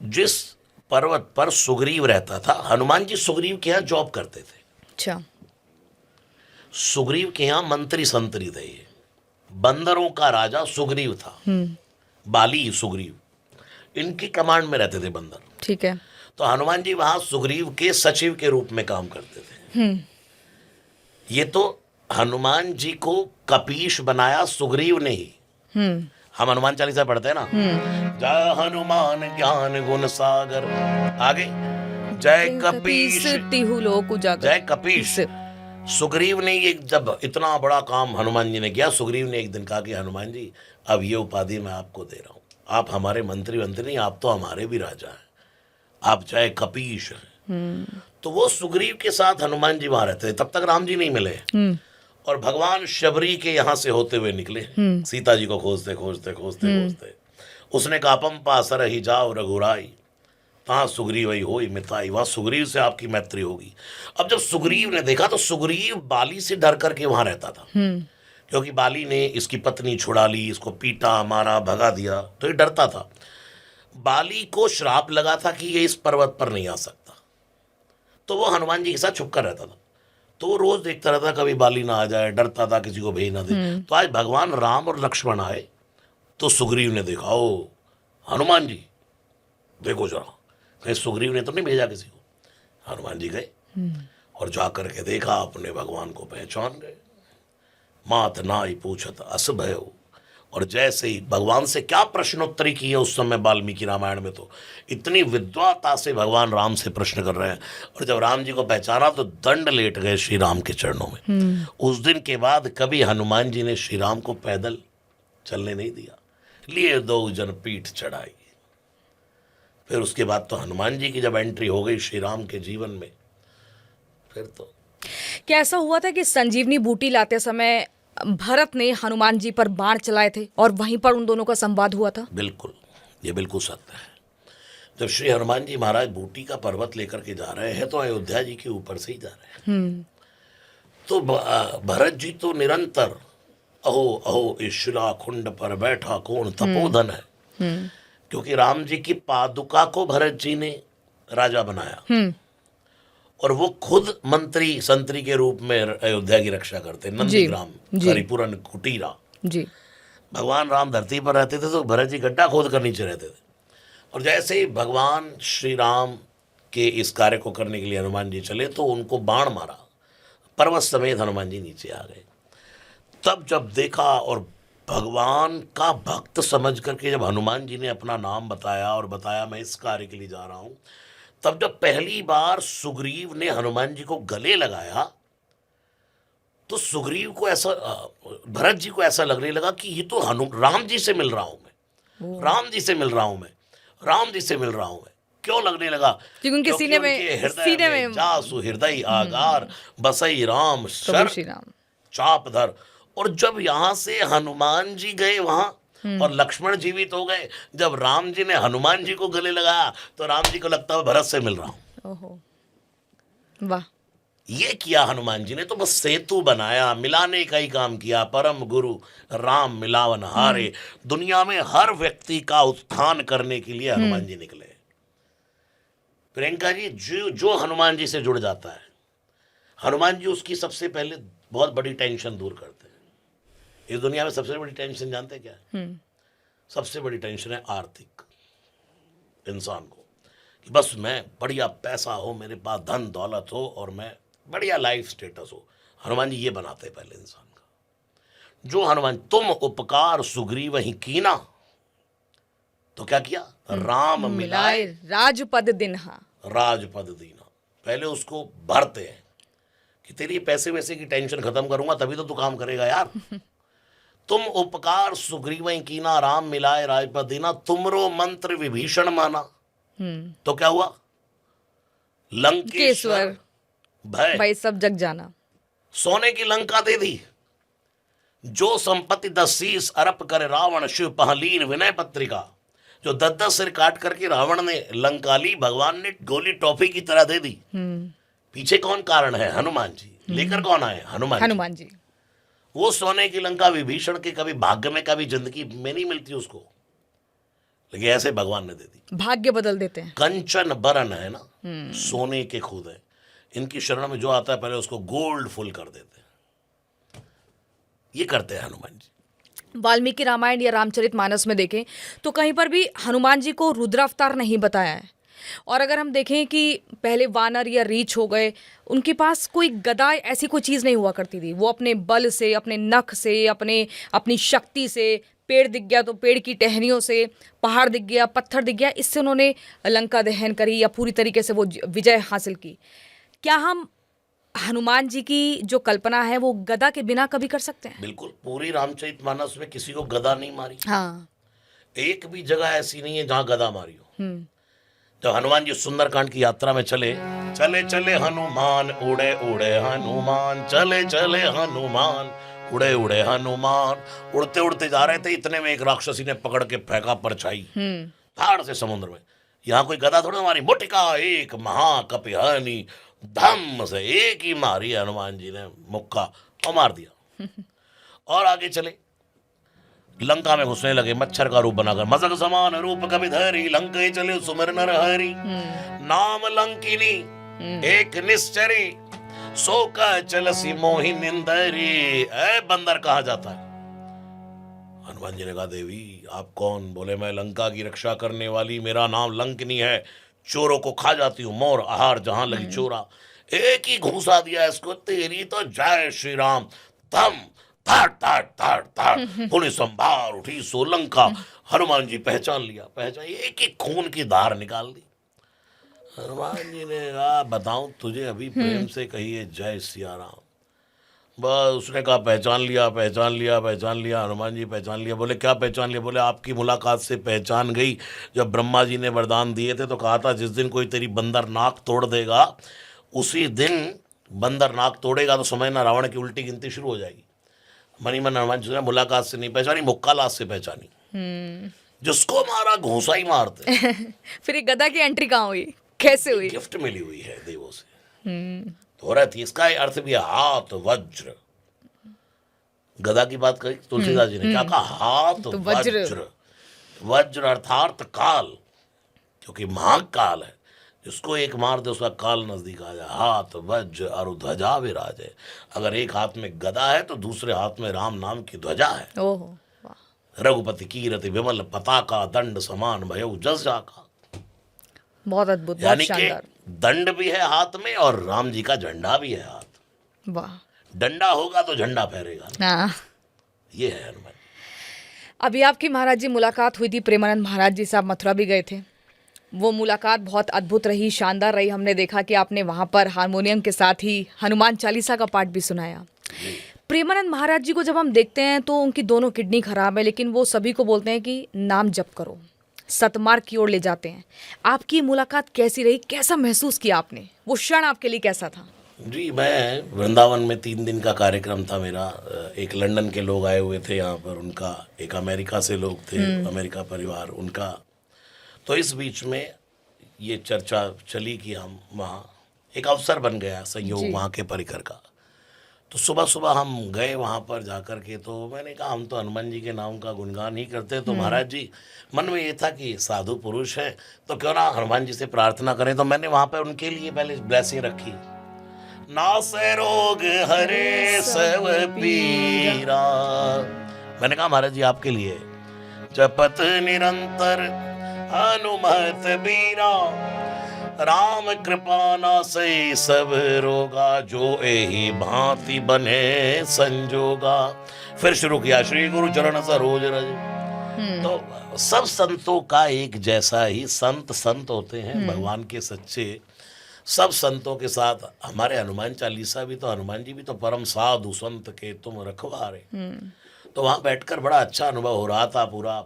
जिस पर्वत पर सुग्रीव रहता था, हनुमान जी सुग्रीव के यहाँ जॉब करते थे। अच्छा। सुग्रीव के यहाँ मंत्री संतरी थे। ये बंदरों का राजा सुग्रीव था, बाली सुग्रीव, इनकी कमांड में रहते थे बंदर। ठीक है। तो हनुमान जी वहां सुग्रीव के सचिव के रूप में काम करते थे। ये तो हनुमान जी को कपीश बनाया सुग्रीव ने ही। हम हनुमान चालीसा पढ़ते हैं ना, जय हनुमान ज्ञान गुण सागर, आगे जय कपीश तिहु लोक उजागर। जय कपीश। सुग्रीव ने ये जब इतना बड़ा काम हनुमान जी ने किया, सुग्रीव ने एक दिन कहा कि हनुमान जी अब ये उपाधि मैं आपको दे रहा हूँ, आप हमारे मंत्री नहीं, आप तो हमारे भी राजा हैं, आप जय कपीश हैं। तो वो सुग्रीव के साथ हनुमान जी वहां रहते थे। तब तक राम जी नहीं मिले, और भगवान शबरी के यहाँ से होते हुए निकले, सीता जी को खोजते खोजते खोजते खोजते। उसने कहा पम पासर ही जाओ रघुराई, तहाँ सुग्रीव ही होई मिताई, वहां सुग्रीव से आपकी मैत्री होगी। अब जब सुग्रीव ने देखा तो सुग्रीव बाली से डर करके वहां रहता था, क्योंकि बाली ने इसकी पत्नी छुड़ा ली, इसको पीटा मारा भगा दिया, तो ये डरता था। बाली को श्राप लगा था कि ये इस पर्वत पर नहीं आ सकता, तो वो हनुमान जी के साथ छुपकर रहता था। तो वो रोज देखता रहता, कभी बाली ना आ जाए, डरता था किसी को भेज ना दे। तो आज भगवान राम और लक्ष्मण आए तो सुग्रीव ने देखा, ओ हनुमान जी देखो जरा, कहीं सुग्रीव ने तो नहीं भेजा किसी को। हनुमान जी गए और जाकर के देखा, अपने भगवान को पहचान गए। मात नाई पूछत अस भयो, और जैसे ही भगवान से क्या प्रश्नोत्तरी की है उस समय वाल्मीकि रामायण में, तो इतनी विद्वता से भगवान राम से प्रश्न कर रहे हैं। और जब राम जी को पहचाना तो दंड लेट गए श्री राम के चरणों में। उस दिन के बाद कभी हनुमान जी ने श्री राम को पैदल चलने नहीं दिया, लिए दो जन पीठ चढ़ाई। फिर उसके बाद तो हनुमान जी की जब एंट्री हो गई श्री राम के जीवन में, फिर तो क्या ऐसा हुआ था कि संजीवनी बूटी लाते समय भरत ने हनुमान जी पर बाण चलाए थे और वहीं पर उन दोनों का संवाद हुआ था? बिल्कुल, ये बिल्कुल सत्य है। जब श्री हनुमान जी महाराज बूटी का पर्वत लेकर के जा रहे हैं तो अयोध्या जी के ऊपर से ही जा रहे हैं, तो भरत जी तो निरंतर अहो अहो इस शिला कुंड पर बैठा कौन तपोधन है, क्योंकि राम जी की पादुका को भरत जी ने राजा बनाया, और वो खुद मंत्री संतरी के रूप में अयोध्या की रक्षा करते, नंदीग्राम हरिपुरन कुटीरा जी। भगवान राम धरती पर रहते थे तो भरत जी गड्ढा खोद कर नीचे रहते थे, और जैसे ही भगवान श्री राम के इस कार्य को करने के लिए हनुमान जी चले तो उनको बाण मारा, पर्वत समेत हनुमान जी नीचे आ गए। तब जब देखा और भगवान का भक्त समझ करके जब हनुमान जी ने अपना नाम बताया और बताया मैं इस कार्य के लिए जा रहा हूँ, तब जब पहली बार सुग्रीव ने हनुमान जी को गले लगाया तो सुग्रीव को ऐसा, भरत जी को ऐसा लगने लगा कि ये तो राम जी से मिल रहा हूं मैं, राम जी से मिल रहा हूं मैं, राम जी से मिल रहा हूं मैं। क्यों लगने लगा? क्योंकि उनके सीने में जासु हृदय आगार बसई राम शर चाप धर। और जब यहाँ से हनुमान जी गए वहां और लक्ष्मण जीवित हो गए, जब राम जी ने हनुमान जी को गले लगाया तो राम जी को लगता है भरत से मिल रहा हूं। ओहो, वाह। ये किया हनुमान जी ने, तो बस सेतु बनाया, मिलाने का ही काम किया। परम गुरु राम मिलावन हारे, दुनिया में हर व्यक्ति का उत्थान करने के लिए हनुमान जी निकले। प्रियंका जी, जो हनुमान जी से जुड़ जाता है, हनुमान जी उसकी सबसे पहले बहुत बड़ी टेंशन दूर करते हैं। इस दुनिया में सबसे बड़ी टेंशन जानते हैं क्या है? सबसे बड़ी टेंशन है आर्थिक, इंसान को, कि बस मैं बढ़िया पैसा हो, मेरे पास धन दौलत हो और मैं बढ़िया लाइफ स्टेटस हो। हनुमान जी ये बनाते पहले इंसान का। जो हनुमान तुम उपकार सुग्रीव ही कीना, तो क्या किया, राम मिलाए राजपद दिन्हा। राजपद दीना। पहले उसको भरते हैं कि तेरी पैसे वैसे की टेंशन खत्म करूंगा तभी तो तू काम करेगा यार। तुम उपकार सुग्रीव ही कीना, राम मिलाए राजपद दीना, तुमरो मंत्र विभीषण माना। तो क्या हुआ, लंकेश्वर भय भाई सब जग जाना। सोने की लंका दे दी। जो संपत्ति 10 अरब करे रावण, शिव पहलीन विनय पत्रिका। जो 10 सिर काट करके रावण ने लंका ली, भगवान ने गोली टॉफी की तरह दे दी। पीछे कौन कारण है, हनुमान जी। लेकर कौन आए, हनुमान जी। वो सोने की लंका विभीषण के कभी भाग्य में, कभी जिंदगी में नहीं मिलती उसको, लेकिन ऐसे भगवान ने दे दी। भाग्य बदल देते हैं। कंचन बरन है ना, सोने के खुद है। इनकी शरण में जो आता है पहले उसको गोल्ड फुल कर देते हैं। ये करते हैं हनुमान जी। वाल्मीकि रामायण या रामचरितमानस में देखें तो कहीं पर भी हनुमान जी को रुद्रावतार नहीं बताया है। और अगर हम देखें कि पहले वानर या रीछ हो गए, उनके पास कोई गदा ऐसी कोई चीज़ नहीं हुआ करती थी। वो अपने बल से, अपने नख से, अपनी शक्ति से, पेड़ दिख गया तो पेड़ की टहनियों से, पहाड़ दिख गया, पत्थर दिख गया, इससे उन्होंने लंका दहन करी या पूरी तरीके से वो विजय हासिल की। क्या हम हनुमान जी की जो कल्पना है वो गदा के बिना कभी कर सकते हैं? बिल्कुल। पूरी रामचरितमानस में किसी को गदा नहीं मारी। हाँ। एक भी जगह ऐसी नहीं है जहां गदा मारी हो। जब हनुमान जी सुंदरकांड की यात्रा में चले चले हनुमान उड़े उड़े हनुमान, चले चले हनुमान उड़े उड़े हनुमान। उड़ते उड़ते जा रहे थे, इतने में एक राक्षसी ने पकड़ के फेंका परछाई धाड़ से समुद्र में। यहाँ कोई गदा थोड़ा मारी, मुटिका एक महाकपिहानी, धम से एक ही मारी हनुमान जी ने मुक्का और मार दिया। और आगे चले, लंका में घुसने लगे, मच्छर का रूप बनाकर, मजक समान रूप कभी धरी, लंके चले सुमिर नर हरि। नाम लंकिनी एक निश्चरी, सो का चलसी मोहि निंदरी। ऐ बंदर कहा जाता है। हनुमान जी ने कहा, देवी आप कौन? बोले, मैं लंका की रक्षा करने वाली, मेरा नाम लंकिनी है, चोरों को खा जाती हूँ, मोर आहार जहां लगी चोरा। एक ही घूसा दिया इसको, तेरी तो जय श्री राम। धम धाड़ धाड़ धाड़ धाड़ पुलिस संभार उठी सोलंका। हनुमान जी पहचान लिया, एक ही खून की धार निकाल दी। हनुमान जी ने कहा, बताऊं तुझे, अभी प्रेम से कहिए जय सिया राम। बस उसने कहा, पहचान लिया पहचान लिया पहचान लिया। हनुमान जी पहचान लिया। बोले, क्या पहचान लिया? बोले, आपकी मुलाकात से पहचान गई। जब ब्रह्मा जी ने वरदान दिए थे तो कहा था, जिस दिन कोई तेरी बंदर नाक तोड़ देगा, उसी दिन बंदर नाक तोड़ेगा तो समझना रावण की उल्टी गिनती शुरू हो जाएगी। मनी मन हनुमान जी ने मुलाकात से नहीं पहचानी, मुक्कालात से पहचानी। जिसको मारा घूसा ही मारते। फिर ये गदा की एंट्री कहाँ हुई, कैसे हुई? गिफ्ट मिली हुई है देवों से, तो रहती। इसका अर्थ भी है हाथ वज्र। गदा की बात कही तुलसीदास जी ने, क्या कहा? हाथ तो वज्र। वज्र अर्थात काल, क्योंकि महाकाल है। जिसको एक मार दे उसका काल नजदीक आ जाए। हाथ वज्र और ध्वजा विराजे। अगर एक हाथ में गदा है तो दूसरे हाथ में राम नाम की ध्वजा है। ओहो, रघुपति कीरति विमल पताका, दंड समान भयउ जस जाका। बहुत अद्भुत, बहुत यानी कि शानदार। दंड भी है हाथ में और राम जी का झंडा भी है हाथ। वाह। डंडा होगा तो झंडा फहरेगा। हाँ। ये है हनुमान। अभी आपकी महाराज जी मुलाकात हुई थी, प्रेमानंद महाराज जी साहब मथुरा भी गए थे। वो मुलाकात बहुत अद्भुत रही, शानदार रही। हमने देखा कि आपने वहाँ पर हारमोनियम के साथ ही हनुमान चालीसा का पाठ भी सुनाया। प्रेमानंद महाराज जी को जब हम देखते हैं तो उनकी दोनों किडनी खराब है, लेकिन वो सभी को बोलते हैं कि नाम जप करो, सतमार्ग की ओर ले जाते हैं। आपकी मुलाकात कैसी रही, कैसा महसूस किया आपने, वो क्षण आपके लिए कैसा था? जी, मैं वृंदावन में 3 दिन का कार्यक्रम था मेरा। एक लंदन के लोग आए हुए थे यहाँ पर, उनका, एक अमेरिका से लोग थे, अमेरिका परिवार उनका। तो इस बीच में ये चर्चा चली कि हम वहाँ, एक अवसर बन गया संयोग वहाँ के परिकर का। तो सुबह सुबह हम गए वहाँ पर जाकर के। तो मैंने कहा, हम तो हनुमान जी के नाम का गुणगान ही करते। तो महाराज जी, मन में ये था कि साधु पुरुष हैं तो क्यों ना हनुमान जी से प्रार्थना करें। तो मैंने वहाँ पर उनके लिए पहले ब्लेसिंग रखी। नासे रोग हरे सब पीरा। मैंने कहा, महाराज जी आपके लिए, जपत निरंतर हनुमत बीरा, राम कृपा नासै सब रोगा, जो एहि भांति बने संजोगा। फिर शुरू किया, श्री गुरु चरण सरोज रज। तो सब संतों का एक जैसा ही संत होते हैं, भगवान के सच्चे। सब संतों के साथ हमारे हनुमान चालीसा भी तो, हनुमान जी भी तो परम साधु संत के तुम रखवारे। तो वहाँ बैठकर बड़ा अच्छा अनुभव हो रहा था, पूरा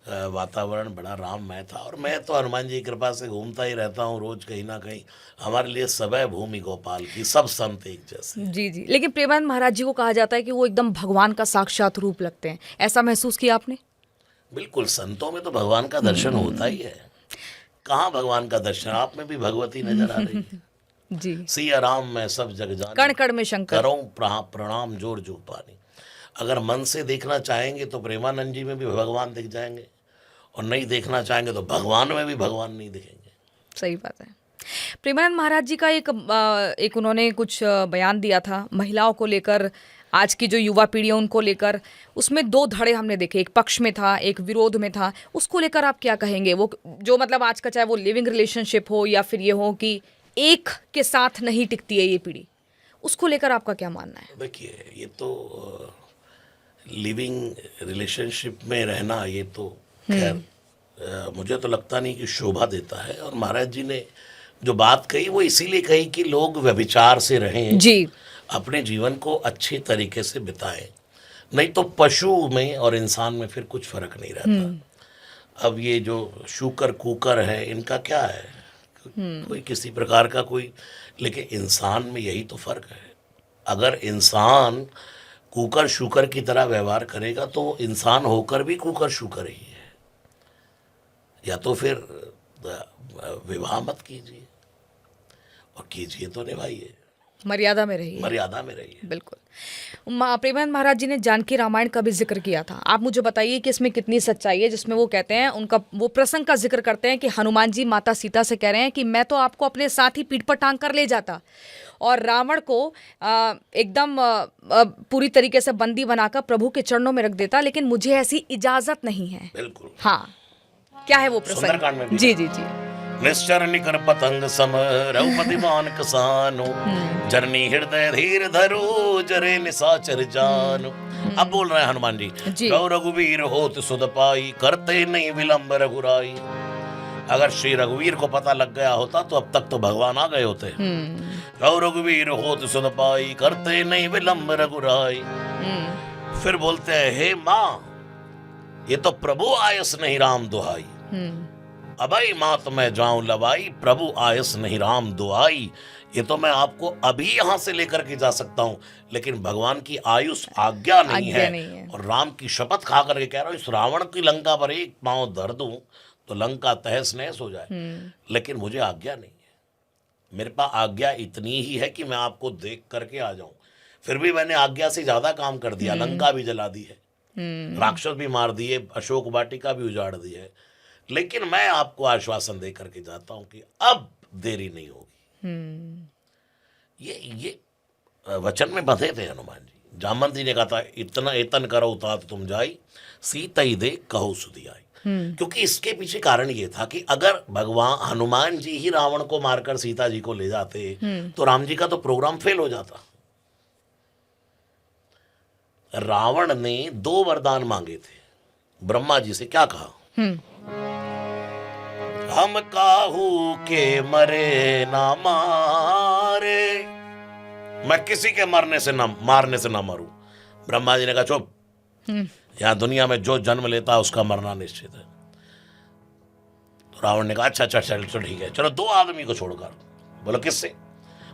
वातावरण बड़ा राममय था। और मैं तो हनुमान जी की कृपा से घूमता ही रहता हूँ रोज कहीं ना कहीं। हमारे लिए सबय भूमि गोपाल की, सब संत एक जैसे। जी जी। लेकिन प्रेमानंद महाराज जी को कहा जाता है कि वो एकदम भगवान का साक्षात रूप लगते हैं, ऐसा महसूस किया आपने? बिल्कुल, संतों में तो भगवान का दर्शन होता ही है। कहाँ भगवान का दर्शन, आप में भी भगवती नजर आ रही है। जी। सिया राम में सब जग जानी, कण कण में शंकर, करो प्रणाम जोर जो पानी। अगर मन से देखना चाहेंगे तो प्रेमानंद जी में भी भगवान दिख जाएंगे, और नहीं देखना चाहेंगे तो भगवान में भी भगवान नहीं दिखेंगे। सही बात है। प्रेमानंद महाराज जी का एक उन्होंने कुछ बयान दिया था महिलाओं को लेकर, आज की जो युवा पीढ़ी है उनको लेकर। उसमें दो धड़े हमने देखे, एक पक्ष में था, एक विरोध में था। उसको लेकर आप क्या कहेंगे? वो जो मतलब आज का, चाहे वो लिविंग रिलेशनशिप हो या फिर ये हो कि एक के साथ नहीं टिकती है ये पीढ़ी, उसको लेकर आपका क्या मानना है? देखिए, ये तो लिविंग रिलेशनशिप में रहना, ये तो खैर मुझे तो लगता नहीं कि शोभा देता है। और महाराज जी ने जो बात कही वो इसीलिए कही कि लोग व्यभिचार से रहें जी, अपने जीवन को अच्छे तरीके से बिताएं, नहीं तो पशु में और इंसान में फिर कुछ फर्क नहीं रहता। अब ये जो शूकर कूकर है, इनका क्या है, कोई किसी प्रकार का कोई, लेकिन इंसान में यही तो फर्क है। अगर इंसान कूकर शूकर की तरह व्यवहार करेगा तो इंसान होकर भी कूकर शूकर ही है। या तो फिर विवाह मत कीजिए, और कीजिए तो निभाइए, मर्यादा में रहिए, मर्यादा में रहिए। बिल्कुल। प्रेमानंद महाराज जी ने जानकी रामायण का भी जिक्र किया था। आप मुझे बताइए कि इसमें कितनी सच्चाई है, जिसमें वो कहते हैं, उनका वो प्रसंग का जिक्र करते हैं कि हनुमान जी माता सीता से कह रहे हैं कि मैं तो आपको अपने साथ ही पीठ पर टांग कर ले जाता, और रावण को एकदम पूरी तरीके से बंदी बनाकर प्रभु के चरणों में रख देता, लेकिन मुझे ऐसी इजाजत नहीं है। बिल्कुल। हाँ, क्या है वो सुंदरकांड में प्रसंग? भी जी जी जी। निश्चर निकर पतंग सम रघुपति मान कसानो, जरनी हृदय धीर धरो जरे निशाचर जानो। अब बोल रहे हैं हनुमान जी, गौ रघुवीर होत सुध पाई, करते नहीं विलंब रघुराई। अगर श्री रघुवीर को पता लग गया होता तो अब तक तो भगवान आ गए होते। गौ रघुवीर होत सुध पाई, करते नहीं विलंब रघुराई। फिर बोलते हैं, हे माँ, ये तो प्रभु आयस नहीं राम दुहाई। अबई मात मैं जाऊं लवाई, प्रभु आयस नहीं राम दुहाई। ये तो मैं आपको अभी यहां से लेकर के जा सकता हूं, लेकिन भगवान की आयुष आज्ञा नहीं है। और राम की शपथ खा करके कह रहा हूं, इस रावण की लंका पर एक पांव धर दूं तो लंका तहस नहस हो जाए, लेकिन मुझे आज्ञा नहीं है। मेरे पास आज्ञा इतनी ही है कि मैं आपको देख करके आ जाऊं। फिर भी मैंने आज्ञा से ज्यादा काम कर दिया, लंका भी जला दी है, राक्षस भी मार दिए, अशोक वाटिका भी उजाड़ दी है, लेकिन मैं आपको आश्वासन दे करके जाता हूं कि अब देरी नहीं होगी। ये वचन में बंधे थे हनुमान जी। जामवंत जी ने कहा था, इतना एतन करो उतात तुम जाई, सीता ही दे कहो सुधी आई। क्योंकि इसके पीछे कारण ये था कि अगर भगवान हनुमान जी ही रावण को मारकर सीता जी को ले जाते तो राम जी का तो प्रोग्राम फेल हो जाता। रावण ने 2 वरदान मांगे थे ब्रह्मा जी से। क्या कहा? हम काहू के मरे ना मारे, मैं किसी के मारने से ना मरूं। ब्रह्मा जी ने कहा, चुप, यहां दुनिया में जो जन्म लेता है उसका मरना निश्चित है। तो रावण ने कहा, अच्छा चल ठीक है, चलो 2 आदमी को छोड़कर। बोलो किससे?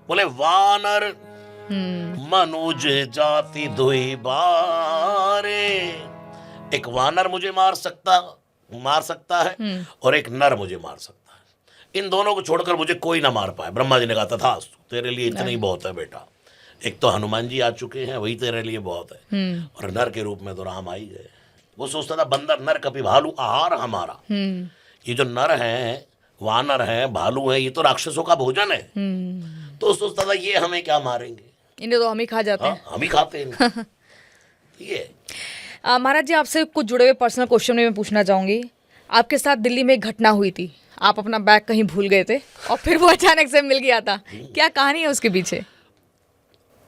बोले वानर मनुज जाति दुई बारे। एक वानर मुझे मार सकता है और एक नर मुझे मार सकता है। इन दोनों को छोड़कर मुझे कोई ना मार पाए। ब्रह्मा जी ने कहा, तथास्तु, तेरे लिए इतना ही बहुत है बेटा। एक तो हनुमान जी आ चुके हैं, वही तेरे लिए बहुत है, और नर के रूप में तो राम आ ही गए। वो सोचता था, बंदर नर कपि भालू आहार हमारा। ये जो नर हैं, वानर हैं, भालू हैं, ये तो राक्षसों का भोजन है। तो सोचता था, ये हमें क्या मारेंगे, इन्हें तो हम ही खा जाते हैं। हम ही खाते हैं। ये महाराज जी, आपसे कुछ जुड़े हुए पर्सनल क्वेश्चन मैं पूछना चाहूंगी। आपके साथ दिल्ली में एक घटना हुई थी, आप अपना बैग कहीं भूल गए थे और फिर वो अचानक से मिल गया था, क्या कहानी है उसके पीछे?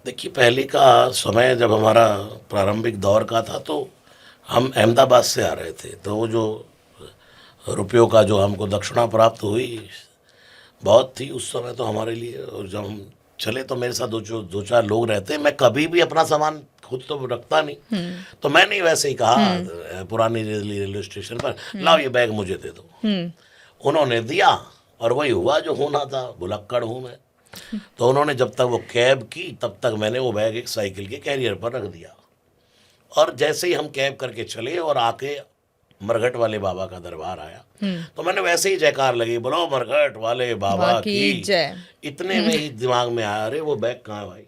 देखिए, पहले का समय जब हमारा प्रारंभिक दौर का था तो हम अहमदाबाद से आ रहे थे, तो वो जो रुपयों का जो हमको दक्षिणा प्राप्त हुई बहुत थी उस समय तो हमारे लिए। और जब हम चले तो मेरे साथ दो चार लोग रहते, मैं कभी भी अपना सामान खुद तो रखता नहीं, तो मैंने ही वैसे ही कहा पुरानी रेलवे स्टेशन पर, लाओ ये बैग मुझे दे दो। उन्होंने दिया और वही हुआ जो होना था, भुलक्कड़ हूँ मैं। तो उन्होंने जब तक वो कैब की तब तक मैंने वो बैग एक साइकिल के कैरियर पर रख दिया, और जैसे ही हम कैब करके चले और आके मरघट वाले बाबा का दरबार आया, तो मैंने वैसे ही जयकार लगी, बोलो मरघट वाले बाबा की जय। इतने में ही दिमाग में आया, अरे वो बैग कहाँ है भाई।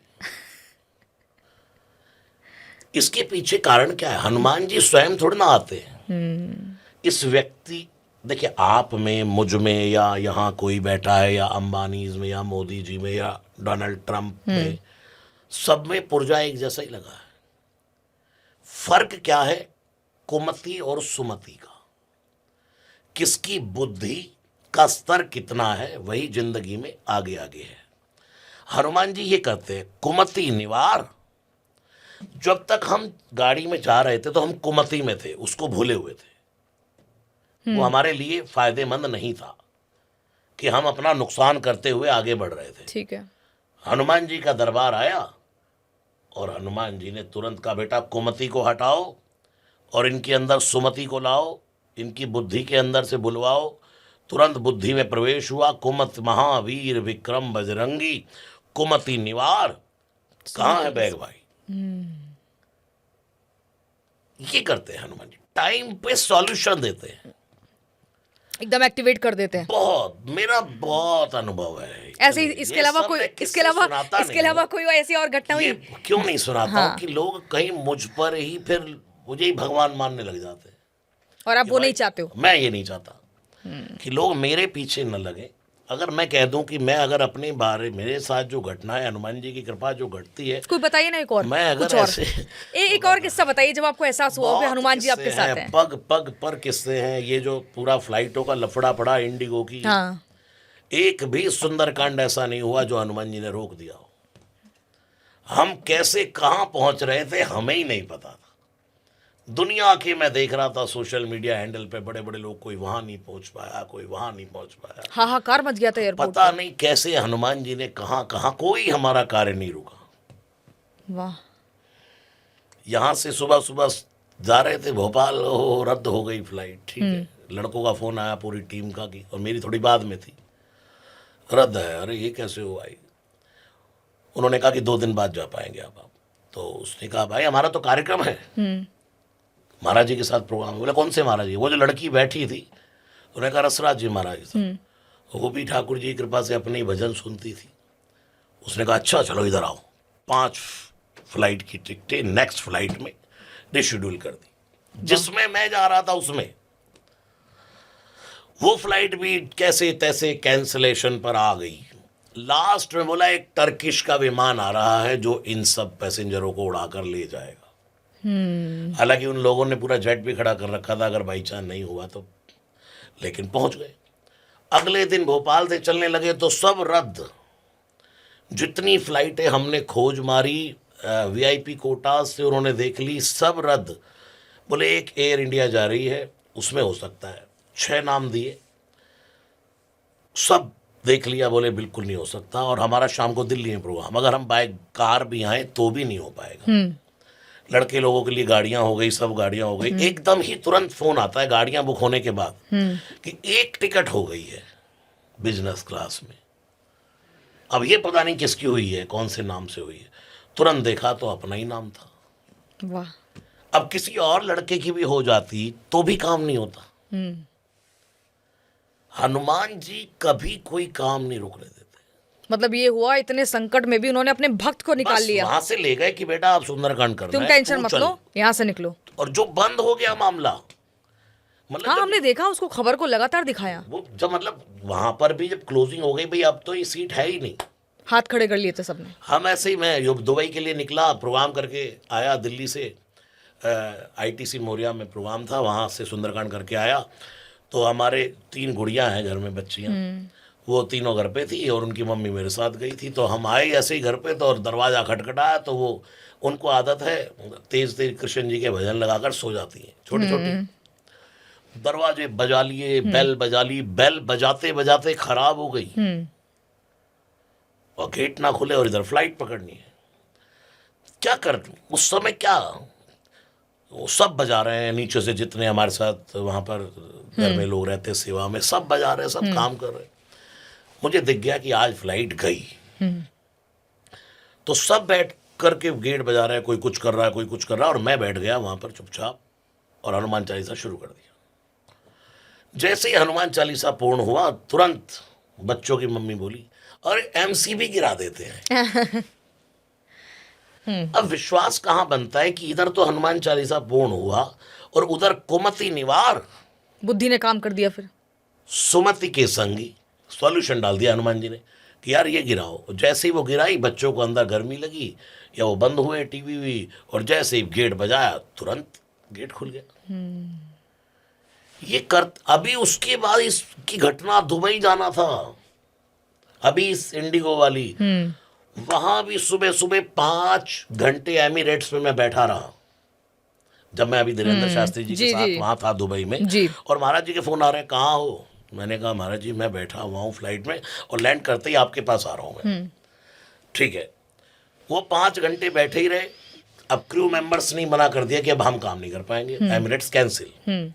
इसके पीछे कारण क्या है? हनुमान जी स्वयं थोड़ी ना आते हैं। इस व्यक्ति, देखिए आप में, मुझ में, या यहाँ कोई बैठा है, या अंबानीज में, या मोदी जी में, या डोनाल्ड ट्रंप में, सब में पुर्जा एक जैसा ही लगा है। फर्क क्या है? कुमति और सुमति का। किसकी बुद्धि का स्तर कितना है, वही जिंदगी में आगे आगे है। हनुमान जी ये करते हैं, कुमति निवार। जब तक हम गाड़ी में जा रहे थे तो हम कुमति में थे, उसको भूले हुए थे। वो हमारे लिए फायदेमंद नहीं था कि हम अपना नुकसान करते हुए आगे बढ़ रहे थे। ठीक है। हनुमान जी का दरबार आया और हनुमान जी ने तुरंत कहा, बेटा कुमति को हटाओ और इनके अंदर सुमति को लाओ, इनकी बुद्धि के अंदर से बुलवाओ। तुरंत बुद्धि में प्रवेश हुआ, कुमत महावीर विक्रम बजरंगी कुमति निवार। कहाँ है बैग भाई? ये करते हैं हनुमान जी, टाइम पे सॉल्यूशन देते हैं, एकदम एक्टिवेट कर देते हैं। बहुत, मेरा बहुत अनुभव है ऐसे ही इसके अलावा कोई, इसके अलावा कोई ऐसी और घटना हुई? क्यों नहीं सुनाता हूँ कि लोग कहीं मुझ पर ही फिर मुझे ही भगवान मानने लग जाते हैं, और आप वो नहीं चाहते हो? मैं ये नहीं चाहता कि लोग मेरे पीछे न लगे। अगर मैं कह दूं कि मैं अगर अपने बारे, मेरे साथ जो घटना है, हनुमान जी की कृपा जो घटती है, कोई बताइए ना एक और, मैं अगर कुछ और ऐसे एक और किस्सा बताइए जब आपको एहसास हुआ कि हनुमान जी आपके साथ हैं। पग पग पर किस्से हैं। ये जो पूरा फ्लाइटों का लफड़ा पड़ा इंडिगो की, हाँ। एक भी सुंदरकांड ऐसा नहीं हुआ जो हनुमान जी ने रोक दिया हो। हम कैसे कहाँ पहुंच रहे थे हमें ही नहीं पता था। दुनिया के मैं देख रहा था सोशल मीडिया हैंडल पे, बड़े बड़े लोग, कोई वहां नहीं पहुंच पाया, कोई वहां नहीं पहुंच पाया, हाहाकार मच गया था एयरपोर्ट। पता नहीं कैसे हनुमान जी ने कहाँ कहाँ, कोई हमारा कार्य नहीं रुका। वाह। यहाँ से सुबह सुबह जा रहे थे भोपाल, रद्द हो गई फ्लाइट। ठीक है, लड़कों का फोन आया पूरी टीम का की, और मेरी थोड़ी बाद में थी, रद्द है। अरे ये कैसे हुआ? उन्होंने कहा कि 2 दिन बाद जा पाएंगे आप। तो उसने कहा भाई हमारा तो कार्यक्रम है, महाराज जी के साथ प्रोग्राम। बोले कौन से महाराज जी? वो जो लड़की बैठी थी, उन्होंने कहा रसराज जी महाराज के साथ। वो भी ठाकुर जी की कृपा से अपने ही भजन सुनती थी। उसने कहा अच्छा चलो इधर आओ। 5 फ्लाइट की टिकटें नेक्स्ट फ्लाइट में रिशेड्यूल कर दी, जिसमें मैं जा रहा था उसमें। वो फ्लाइट भी कैसे तैसे कैंसलेशन पर आ गई। लास्ट में बोला एक टर्किश का विमान आ रहा है जो इन सब पैसेंजरों को उड़ाकर ले जाएगा। हालांकि उन लोगों ने पूरा जेट भी खड़ा कर रखा था अगर बाई चांस नहीं हुआ तो, लेकिन पहुंच गए। अगले दिन भोपाल से चलने लगे तो सब रद्द। जितनी फ्लाइटें हमने खोज मारी वीआईपी कोटा से, उन्होंने देख ली, सब रद्द। बोले एक एयर इंडिया जा रही है, उसमें हो सकता है। 6 नाम दिए, सब देख लिया, बोले बिल्कुल नहीं हो सकता। और हमारा शाम को दिल्ली में प्रोग्राम, अगर हम बाइक कार भी आए तो भी नहीं हो पाएगा। लड़के लोगों के लिए गाड़ियां हो गई, सब गाड़ियां हो गई। एकदम ही तुरंत फोन आता है गाड़ियां बुक होने के बाद कि एक टिकट हो गई है बिजनेस क्लास में। अब ये पता नहीं किसकी हुई है, कौन से नाम से हुई है। तुरंत देखा तो अपना ही नाम था। वाह। अब किसी और लड़के की भी हो जाती तो भी काम नहीं होता। हनुमान जी कभी कोई काम नहीं रुकने देते। मतलब ये हुआ, इतने संकट में भी उन्होंने अपने भक्त को निकाल लिया। वहां से ले गए कि बेटा आप सुंदरकांड करना तुम है, टेंशन मत लो, यहाँ से निकलो। और जो बंद हो गया मामला, मतलब हाँ हमने देखा उसको, खबर को लगातार दिखाया। वो जब मतलब वहां पर भी जब क्लोजिंग हो गई, भाई अब तो ये सीट है ही नहीं, हाथ खड़े कर लिए थे सबने। हम ऐसे ही, मैं दुबई के लिए निकला, प्रोग्राम करके आया दिल्ली से, आईटीसी मोरिया में प्रोग्राम था, वहाँ से सुंदरकांड करके आया। तो हमारे 3 गुड़ियां हैं घर में, बच्चियां, वो तीनों घर पे थी और उनकी मम्मी मेरे साथ गई थी। तो हम आए ऐसे ही घर पे तो और दरवाज़ा खटखटाया तो वो, उनको आदत है तेज तेज कृष्ण जी के भजन लगाकर सो जाती हैं छोटी छोटी। दरवाजे बजा लिए, बेल बजा ली, बेल बजाते बजाते खराब हो गई और गेट ना खुले और इधर फ्लाइट पकड़नी है। क्या कर उस समय, क्या वो सब बजा रहे हैं नीचे से, जितने हमारे साथ वहां पर घर में लोग रहते सेवा में, सब बजा रहे हैं, सब काम कर रहे हैं। मुझे दिख गया कि आज फ्लाइट गई। तो सब बैठ करके गेट बजा रहे हैं, कोई कुछ कर रहा है, कोई कुछ कर रहा है, और मैं बैठ गया वहां पर चुपचाप और हनुमान चालीसा शुरू कर दिया। जैसे ही हनुमान चालीसा पूर्ण हुआ, तुरंत बच्चों की मम्मी बोली, अरे MC भी गिरा देते हैं। अब विश्वास कहां बनता है कि इधर तो हनुमान चालीसा पूर्ण हुआ और उधर कुमति निवार, बुद्धि ने काम कर दिया। फिर सुमति के संगी सॉल्यूशन डाल दिया हनुमान जी ने कि यार ये गिराओ। जैसे ही वो गिराई, बच्चों को अंदर गर्मी लगी या वो बंद हुए टीवी भी, और जैसे ही गेट बजाया तुरंत गेट खुल गया। ये कर अभी उसके बाद इसकी घटना दुबई जाना था, अभी इस इंडिगो वाली, वहां भी सुबह सुबह 5 घंटे एमिरेट्स में मैं बैठा रहा, जब मैं अभी धीरेन्द्र शास्त्री जी के साथ वहां था दुबई में। और महाराज जी के फोन आ रहे हैं, कहाँ हो? मैंने कहा महाराज जी मैं बैठा हुआ हूँ फ्लाइट में और लैंड करते ही आपके पास आ रहा हूँ मैं। ठीक है, वो 5 घंटे बैठे ही रहे। अब क्रू मेंबर्स ने मना कर दिया कि अब हम काम नहीं कर पाएंगे, एमिरेट्स कैंसिल।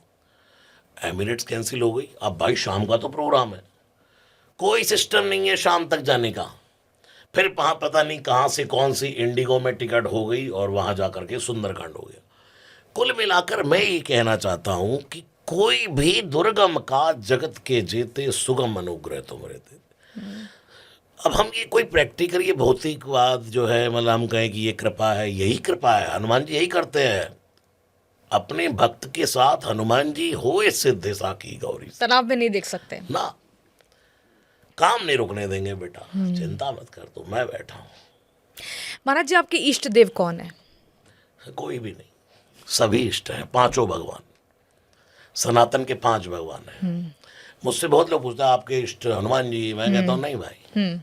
एमिरेट्स कैंसिल हो गई। अब भाई शाम का तो प्रोग्राम है, कोई सिस्टम नहीं है शाम तक जाने का। फिर वहाँ पता नहीं कहाँ से कौन सी इंडिगो में टिकट हो गई और वहाँ जा करके सुंदरकांड हो गया। कुल मिलाकर मैं ये कहना चाहता हूँ कि कोई भी दुर्गम का जगत के जेते, सुगम अनुग्रह तुम रहते। अब हम ये कोई प्रैक्टिकल, ये भौतिकवाद जो है, मतलब हम कहें कि ये कृपा है, यही कृपा है। हनुमान जी यही करते हैं अपने भक्त के साथ। हनुमान जी होए सिद्ध साकी गौरी, तनाव में नहीं देख सकते ना, काम नहीं रुकने देंगे बेटा, चिंता मत कर, तो मैं बैठा हूँ। महाराज जी आपके इष्ट देव कौन है? कोई भी नहीं, सभी इष्ट हैं, 5 भगवान, सनातन के 5 भगवान हैं। मुझसे बहुत लोग पूछते हैं आपके इष्ट हनुमान जी, मैं कहता हूँ नहीं भाई,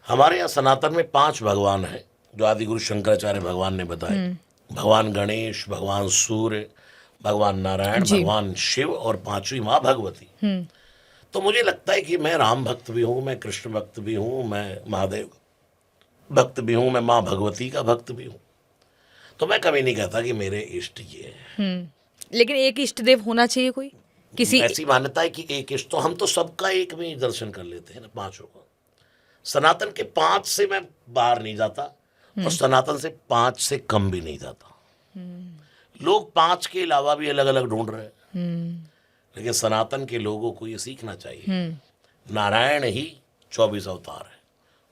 हमारे यहाँ सनातन में 5 भगवान हैं जो आदि गुरु शंकराचार्य भगवान ने बताए। भगवान गणेश, भगवान सूर्य, भगवान नारायण, भगवान शिव और 5वीं माँ भगवती। तो मुझे लगता है कि मैं राम भक्त भी हूँ, मैं कृष्ण भक्त भी हूँ, मैं महादेव भक्त भी हूँ, मैं माँ भगवती का भक्त भी हूँ। तो मैं कभी नहीं कहता कि मेरे इष्ट ये हैं। लेकिन एक इष्ट देव होना चाहिए कोई, किसी ऐसी मान्यता है कि एक इष्ट, तो हम तो सबका एक में ही दर्शन कर लेते हैं ना, 5 को। सनातन के 5 से मैं बाहर नहीं जाता और सनातन से 5 से कम भी नहीं जाता। लोग 5 के अलावा भी अलग अलग ढूंढ रहे हैं, लेकिन सनातन के लोगों को ये सीखना चाहिए। नारायण ही 24 अवतार है,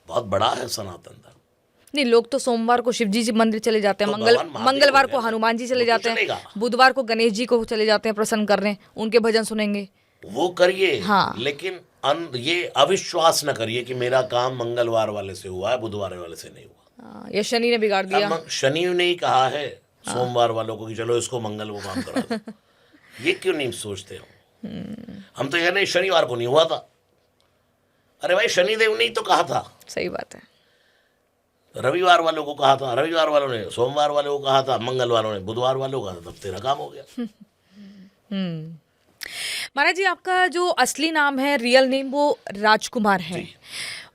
बहुत बड़ा है सनातन धर्म। नहीं, लोग तो सोमवार को शिव जी मंदिर चले जाते हैं, तो मंगलवार को हनुमान जी चले जाते हैं, बुधवार को गणेश जी को चले जाते हैं प्रसन्न करने, उनके भजन सुनेंगे। वो करिए, हाँ। लेकिन ये अविश्वास न करिए कि मेरा काम मंगलवार वाले से हुआ है, बुधवार वाले से नहीं हुआ। ये शनि ने बिगाड़ दिया। शनि ने ही कहा है सोमवार वालों को कि चलो इसको मंगल को काम करा दो। ये क्यों नहीं सोचते हो? हम तो ये नहीं, शनिवार को नहीं हुआ था। अरे भाई शनिदेव ने ही तो कहा था। सही बात है। रविवार वालों को कहा था, रविवार वालों ने सोमवार वालों को कहा था, मंगल वालों ने बुधवार वालों को कहा था, तब तेरा काम हो गया। महाराज जी आपका जो असली नाम है, रियल नेम, वो राजकुमार है,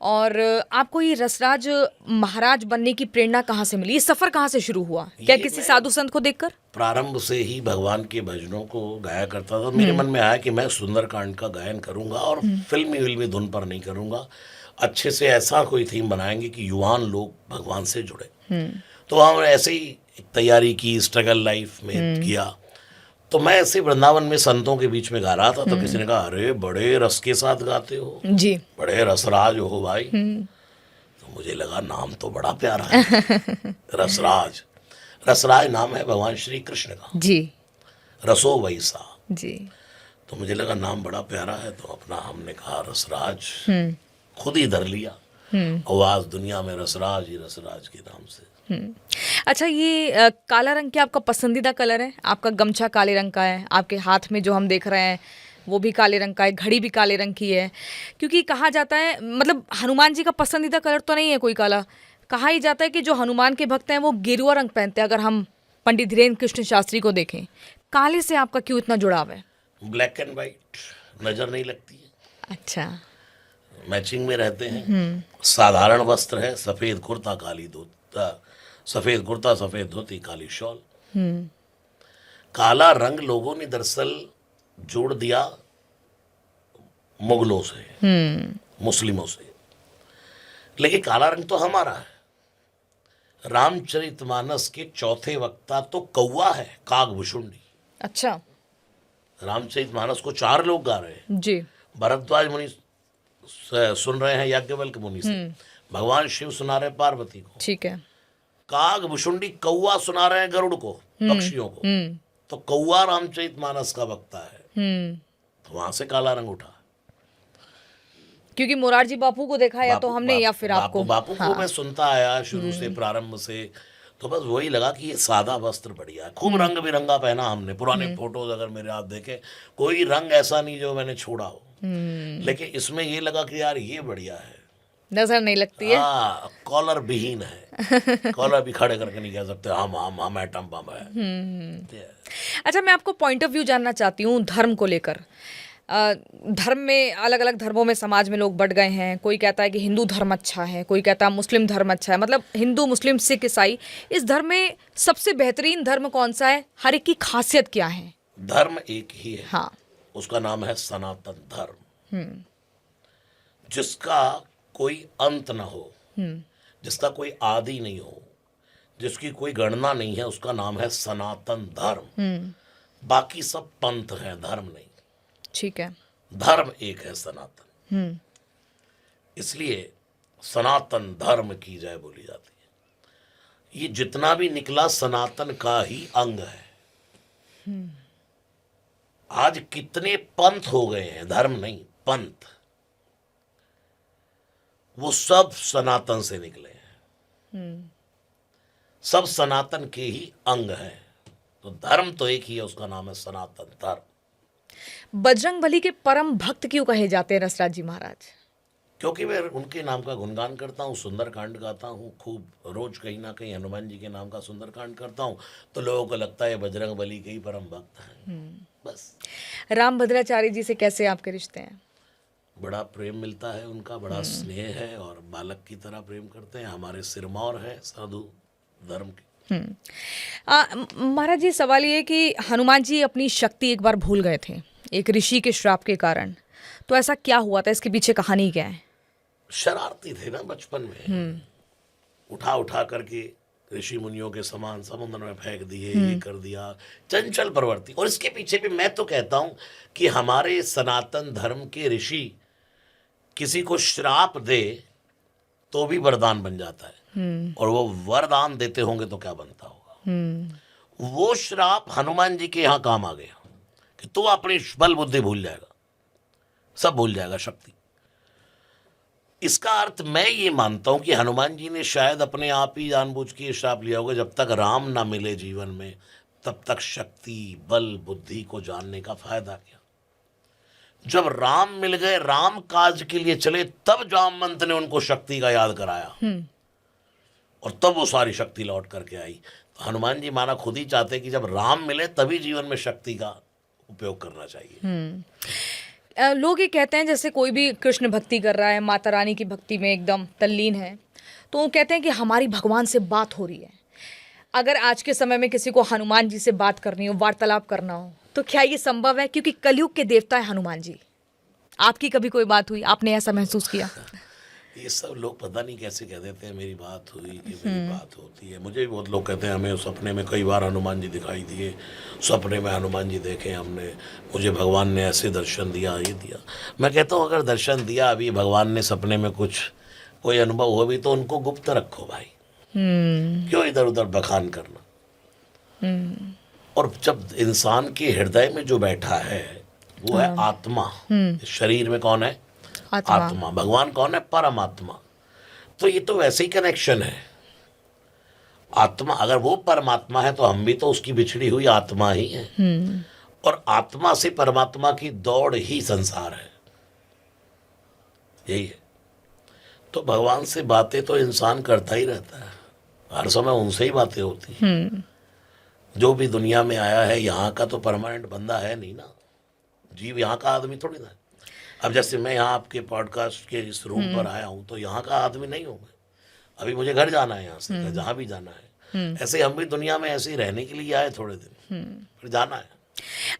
और आपको ये रसराज महाराज बनने की प्रेरणा कहाँ से मिली? ये सफर कहाँ से शुरू हुआ? क्या किसी साधु संत को देखकर? प्रारंभ से ही भगवान के भजनों को गाया करता था। मेरे मन में आया कि मैं सुंदरकांड का गायन करूंगा और फिल्मी धुन पर नहीं करूंगा, अच्छे से ऐसा कोई थीम बनाएंगे कि युवान लोग भगवान से जुड़े। तो हम ऐसे ही एक तैयारी की, स्ट्रगल लाइफ में किया। तो मैं ऐसे वृंदावन में संतों के बीच में गा रहा था, तो किसी ने कहा अरे बड़े रस के साथ गाते हो जी, बड़े रसराज हो भाई। तो मुझे लगा नाम तो बड़ा प्यारा है, रसराज। रसराज नाम है भगवान श्री कृष्ण का जी, रसो वैसा जी। तो मुझे लगा नाम बड़ा प्यारा है, तो अपना हमने कहा रसराज, खुद ही धर लिया। और आज दुनिया में रसराज ही रसराज के नाम से अच्छा, ये काला रंग क्या आपका पसंदीदा कलर है? आपका गमछा काले रंग का है, आपके हाथ में जो हम देख रहे हैं वो भी काले रंग का है, घड़ी भी काले रंग की है। क्योंकि कहा जाता है, मतलब हनुमान जी का पसंदीदा कलर तो नहीं है कोई काला। कहा ही जाता है कि जो हनुमान के भक्त हैं वो गेरुआ रंग पहनते हैं। अगर हम पंडित धीरेन्द्र कृष्ण शास्त्री को देखें, काले से आपका क्यों इतना जुड़ाव है? ब्लैक एंड वाइट नजर नहीं लगती है, अच्छा। मैचिंग में रहते हैं। साधारण वस्त्र है, सफेद कुर्ता काली धोती, सफेद कुर्ता सफेद धोती काली शॉल। काला रंग लोगों ने दरअसल जोड़ दिया मुगलों से, मुस्लिमों से, लेकिन काला रंग तो हमारा है। रामचरितमानस के चौथे वक्ता तो कौवा है, कागभूषुंडी। अच्छा रामचरितमानस को 4 लोग गा रहे हैं। जी। भरद्वाज मुनि सुन रहे हैं याज्ञवल्क्य मुनि से, भगवान शिव सुना रहे हैं पार्वती को, ठीक है। कागभूषुंडी कौवा सुना रहे हैं गरुड़ को, पक्षियों को। तो कौवा रामचरितमानस का वक्ता है, तो वहां से काला रंग उठा। क्योंकि मोरारजी बापू को देखा या तो हमने या फिर आपको? बापू को मैं सुनता आया शुरू से, प्रारंभ से, तो बस वही लगा कि ये सादा वस्त्र बढ़िया है। खूब रंग बिरंगा पहना हमने। पुराने फोटोज अगर मेरे आप देखें, कोई रंग ऐसा नहीं जो मैंने छोड़ा हो, लेकिन इसमें ये लगा कि यार ये बढ़िया है, नजर नहीं लगती है। हाँ, कॉलर विहीन है। कॉलर भी खड़े करके नहीं कह सकते हम एटम बम है। अच्छा, मैं आपको पॉइंट ऑफ व्यू जानना चाहती हूँ धर्म को लेकर। धर्म में अलग अलग धर्मों में समाज में लोग बढ़ गए हैं। कोई कहता है कि हिंदू धर्म अच्छा है, कोई कहता है मुस्लिम धर्म अच्छा है। मतलब हिंदू, मुस्लिम, सिख, ईसाई, इस धर्म में सबसे बेहतरीन धर्म कौन सा है? हर एक की खासियत क्या है? धर्म एक ही है, हाँ, उसका नाम है सनातन धर्म, जिसका कोई अंत ना हो, जिसका कोई आदि नहीं हो, जिसकी कोई गणना नहीं है, उसका नाम है सनातन धर्म। बाकी सब पंथ है, धर्म नहीं। ठीक है। धर्म एक है, सनातन। इसलिए सनातन धर्म की जय बोली जाती है। ये जितना भी निकला सनातन का ही अंग है। आज कितने पंथ हो गए हैं, धर्म नहीं पंथ, वो सब सनातन से निकले हैं। सब सनातन के ही अंग हैं। तो धर्म तो एक ही है, उसका नाम है सनातन धर्म। बजरंगबली के परम भक्त क्यों कहे जाते हैं रसराज जी महाराज? क्योंकि मैं उनके नाम का गुणगान करता हूँ, सुंदरकांड गाता हूँ खूब, रोज कहीं ना कहीं हनुमान जी के नाम का सुंदरकांड करता हूँ, तो लोगों को लगता है बजरंगबली के ही परम भक्त हैं। बस। रामभद्राचार्य जी से कैसे आपके रिश्ते हैं? बड़ा प्रेम मिलता है उनका, बड़ा स्नेह है, और बालक की तरह प्रेम करते हैं। हमारे सिरमौर है साधु धर्म के। महाराज जी, सवाल ये है कि हनुमान जी अपनी शक्ति एक बार भूल गए थे एक ऋषि के श्राप के कारण। तो ऐसा क्या हुआ था? इसके पीछे कहानी क्या है? शरारती थे ना बचपन में, उठा उठा करके ऋषि मुनियों के समान समुद्र में फेंक दिए, ये कर दिया, चंचल प्रवृत्ति। और इसके पीछे भी मैं तो कहता हूं कि हमारे सनातन धर्म के ऋषि किसी को श्राप दे तो भी वरदान बन जाता है, और वो वरदान देते होंगे तो क्या बनता होगा। वो श्राप हनुमान जी के यहाँ काम आ गया कि तू अपनी बल बुद्धि भूल जाएगा, सब भूल जाएगा, शक्ति। इसका अर्थ मैं ये मानता हूं कि हनुमान जी ने शायद अपने आप ही जानबूझ के श्राप लिया होगा, जब तक राम ना मिले जीवन में तब तक शक्ति, बल, बुद्धि को जानने का फायदा क्या। जब राम मिल गए, राम काज के लिए चले, तब जामवंत ने उनको शक्ति का याद कराया, और तब वो सारी शक्ति लौट करके आई। तो हनुमान जी माना खुद ही चाहते कि जब राम मिले तभी जीवन में शक्ति का उपयोग करना चाहिए। लोग ये कहते हैं जैसे कोई भी कृष्ण भक्ति कर रहा है, माता रानी की भक्ति में एकदम तल्लीन है, तो वो कहते हैं कि हमारी भगवान से बात हो रही है। अगर आज के समय में किसी को हनुमान जी से बात करनी हो, वार्तालाप करना हो, तो क्या ये संभव है? क्योंकि कलयुग के देवता है हनुमान जी। आपकी कभी कोई बात हुई, आपने ऐसा महसूस किया? ये सब लोग पता नहीं कैसे कह देते हैं मेरी बात हुई कि मेरी बात होती है। मुझे भी बहुत लोग कहते हैं हमें सपने में कई बार हनुमान जी दिखाई दिए, सपने में हनुमान जी देखे हमने, मुझे भगवान ने ऐसे दर्शन दिया, ये दिया। मैं कहता हूँ अगर दर्शन दिया अभी भगवान ने सपने में, कुछ कोई अनुभव हो भी, तो उनको गुप्त रखो भाई, क्यों इधर उधर बखान करना। और जब इंसान के हृदय में जो बैठा है वो है आत्मा। शरीर में कौन है? आत्मा। भगवान कौन है? परमात्मा। तो ये तो वैसे ही कनेक्शन है। आत्मा, अगर वो परमात्मा है तो हम भी तो उसकी बिछड़ी हुई आत्मा ही है। और आत्मा से परमात्मा की दौड़ ही संसार है, यही है। तो भगवान से बातें तो इंसान करता ही रहता है, हर समय उनसे ही बातें होती हैं। जो भी दुनिया में आया है यहाँ का तो परमानेंट बंदा है नहीं ना, जीव यहाँ का आदमी थोड़ी ना है। अब जैसे मैं यहाँ आपके पॉडकास्ट के इस रूम पर आया हूँ तो यहाँ का आदमी नहीं हूँ मैं, अभी मुझे घर जाना है यहाँ से, जहाँ भी जाना है। ऐसे हम भी दुनिया में ऐसे ही रहने के लिए आए थोड़े दिन, फिर जाना है।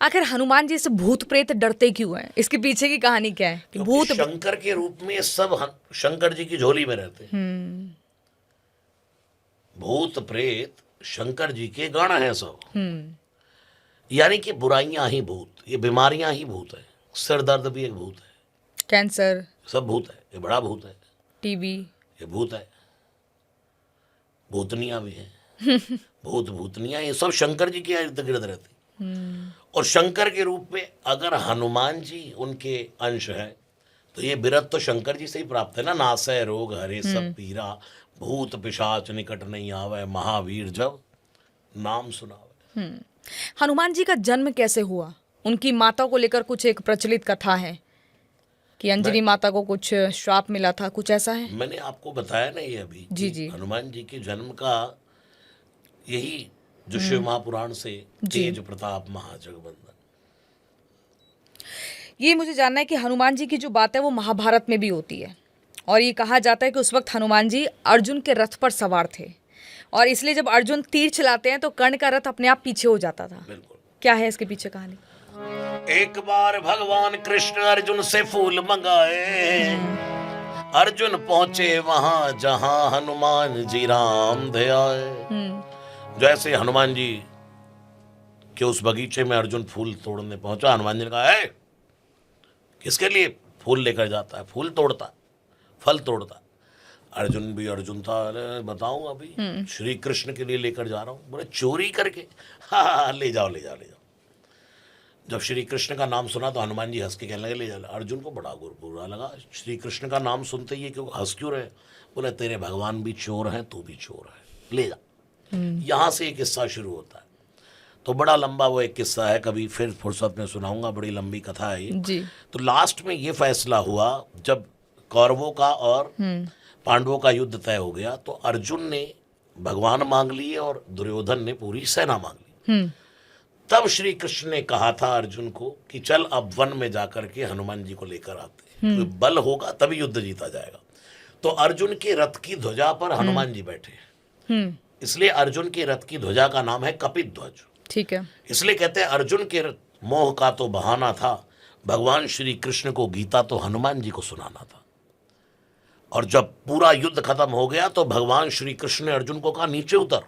आखिर हनुमान जी से भूत प्रेत डरते क्यों हैं? इसके पीछे की कहानी क्या है कि क्योंकि भूत शंकर के रूप में ये सब शंकर जी की झोली में रहते हैं। भूत प्रेत शंकर जी के गण हैं सब। यानी कि बुराइयां ही भूत, ये बीमारियां ही भूत है। सिर दर्द भी एक भूत है, कैंसर, सब भूत है। ये बड़ा भूत है, टीबी, ये भूत है। भूतनियां भी हैं, भूत भूतनियां, ये सब शंकर जी के इर्द गिर्द रहती। और शंकर के रूप में अगर हनुमान जी उनके अंश है तो ये बिरद तो शंकर जी से ही प्राप्त है ना। नासय रोग हरे सब पीरा, भूत पिशाच निकट नहीं आवे, महावीर जब नाम सुनावे। हनुमान जी का जन्म कैसे हुआ? उनकी माता को लेकर कुछ एक प्रचलित कथा है कि अंजनी माता को कुछ श्राप मिला था, कुछ ऐसा है? मैंने आपको बताया ना ये अभी जी कि जी। हनुमान जी के जन्म का यही जो शिव महापुराण से तेज प्रताप महाजगबंदन। ये मुझे जानना है कि हनुमान जी की जो बात है वो महाभारत में भी होती है, और ये कहा जाता है कि उस वक्त हनुमान जी अर्जुन के रथ पर सवार थे, और इसलिए जब अर्जुन तीर चलाते हैं तो कर्ण का रथ अपने आप पीछे हो जाता था। बिल्कुल। क्या है इसके पीछे कहानी? एक बार भगवान कृष्ण अर्जुन से फूल मंगाए, अर्जुन पहुंचे वहां जहां हनुमान जी राम ध्याए। जैसे हनुमान जी के उस बगीचे में अर्जुन फूल तोड़ने पहुंचा, हनुमान जी ने कहा है किसके लिए फूल लेकर जाता है? फूल तोड़ता, फल तोड़ता। अर्जुन भी अर्जुन था, अरे बताऊं अभी श्री कृष्ण के लिए लेकर जा रहा हूं। बोले चोरी करके? हाँ ले जाओ ले जाओ ले जाओ। जब श्री कृष्ण का नाम सुना तो हनुमान जी हंस के कहने लगे ले जाओ। अर्जुन को बड़ा बुरा लगा, श्री कृष्ण का नाम सुनते ही क्यों हंस क्यों रहे? बोले तेरे भगवान भी चोर हैं, तू भी चोर है, ले जा। यहाँ से एक किस्सा शुरू होता है। तो बड़ा लंबा वो एक किस्सा है, कभी फिर फुर्सत में सुनाऊंगा, बड़ी लंबी कथा है ये जी। तो लास्ट में ये फैसला हुआ जब कौरवों का और पांडवों का युद्ध तय हो गया तो अर्जुन ने भगवान मांग लिए और दुर्योधन ने पूरी सेना मांग ली। तब श्री कृष्ण ने कहा था अर्जुन को कि चल अब वन में जाकर के हनुमान जी को लेकर आते, तो बल होगा तभी युद्ध जीता जाएगा। तो अर्जुन के रथ की ध्वजा पर हनुमान जी बैठे, इसलिए अर्जुन के रथ की ध्वजा का नाम है कपित ध्वज। ठीक है। इसलिए कहते हैं अर्जुन के मोह का तो बहाना था, भगवान श्री कृष्ण को गीता तो हनुमान जी को सुनाना था। और जब पूरा युद्ध खत्म हो गया तो भगवान श्री कृष्ण ने अर्जुन को कहा नीचे उतर।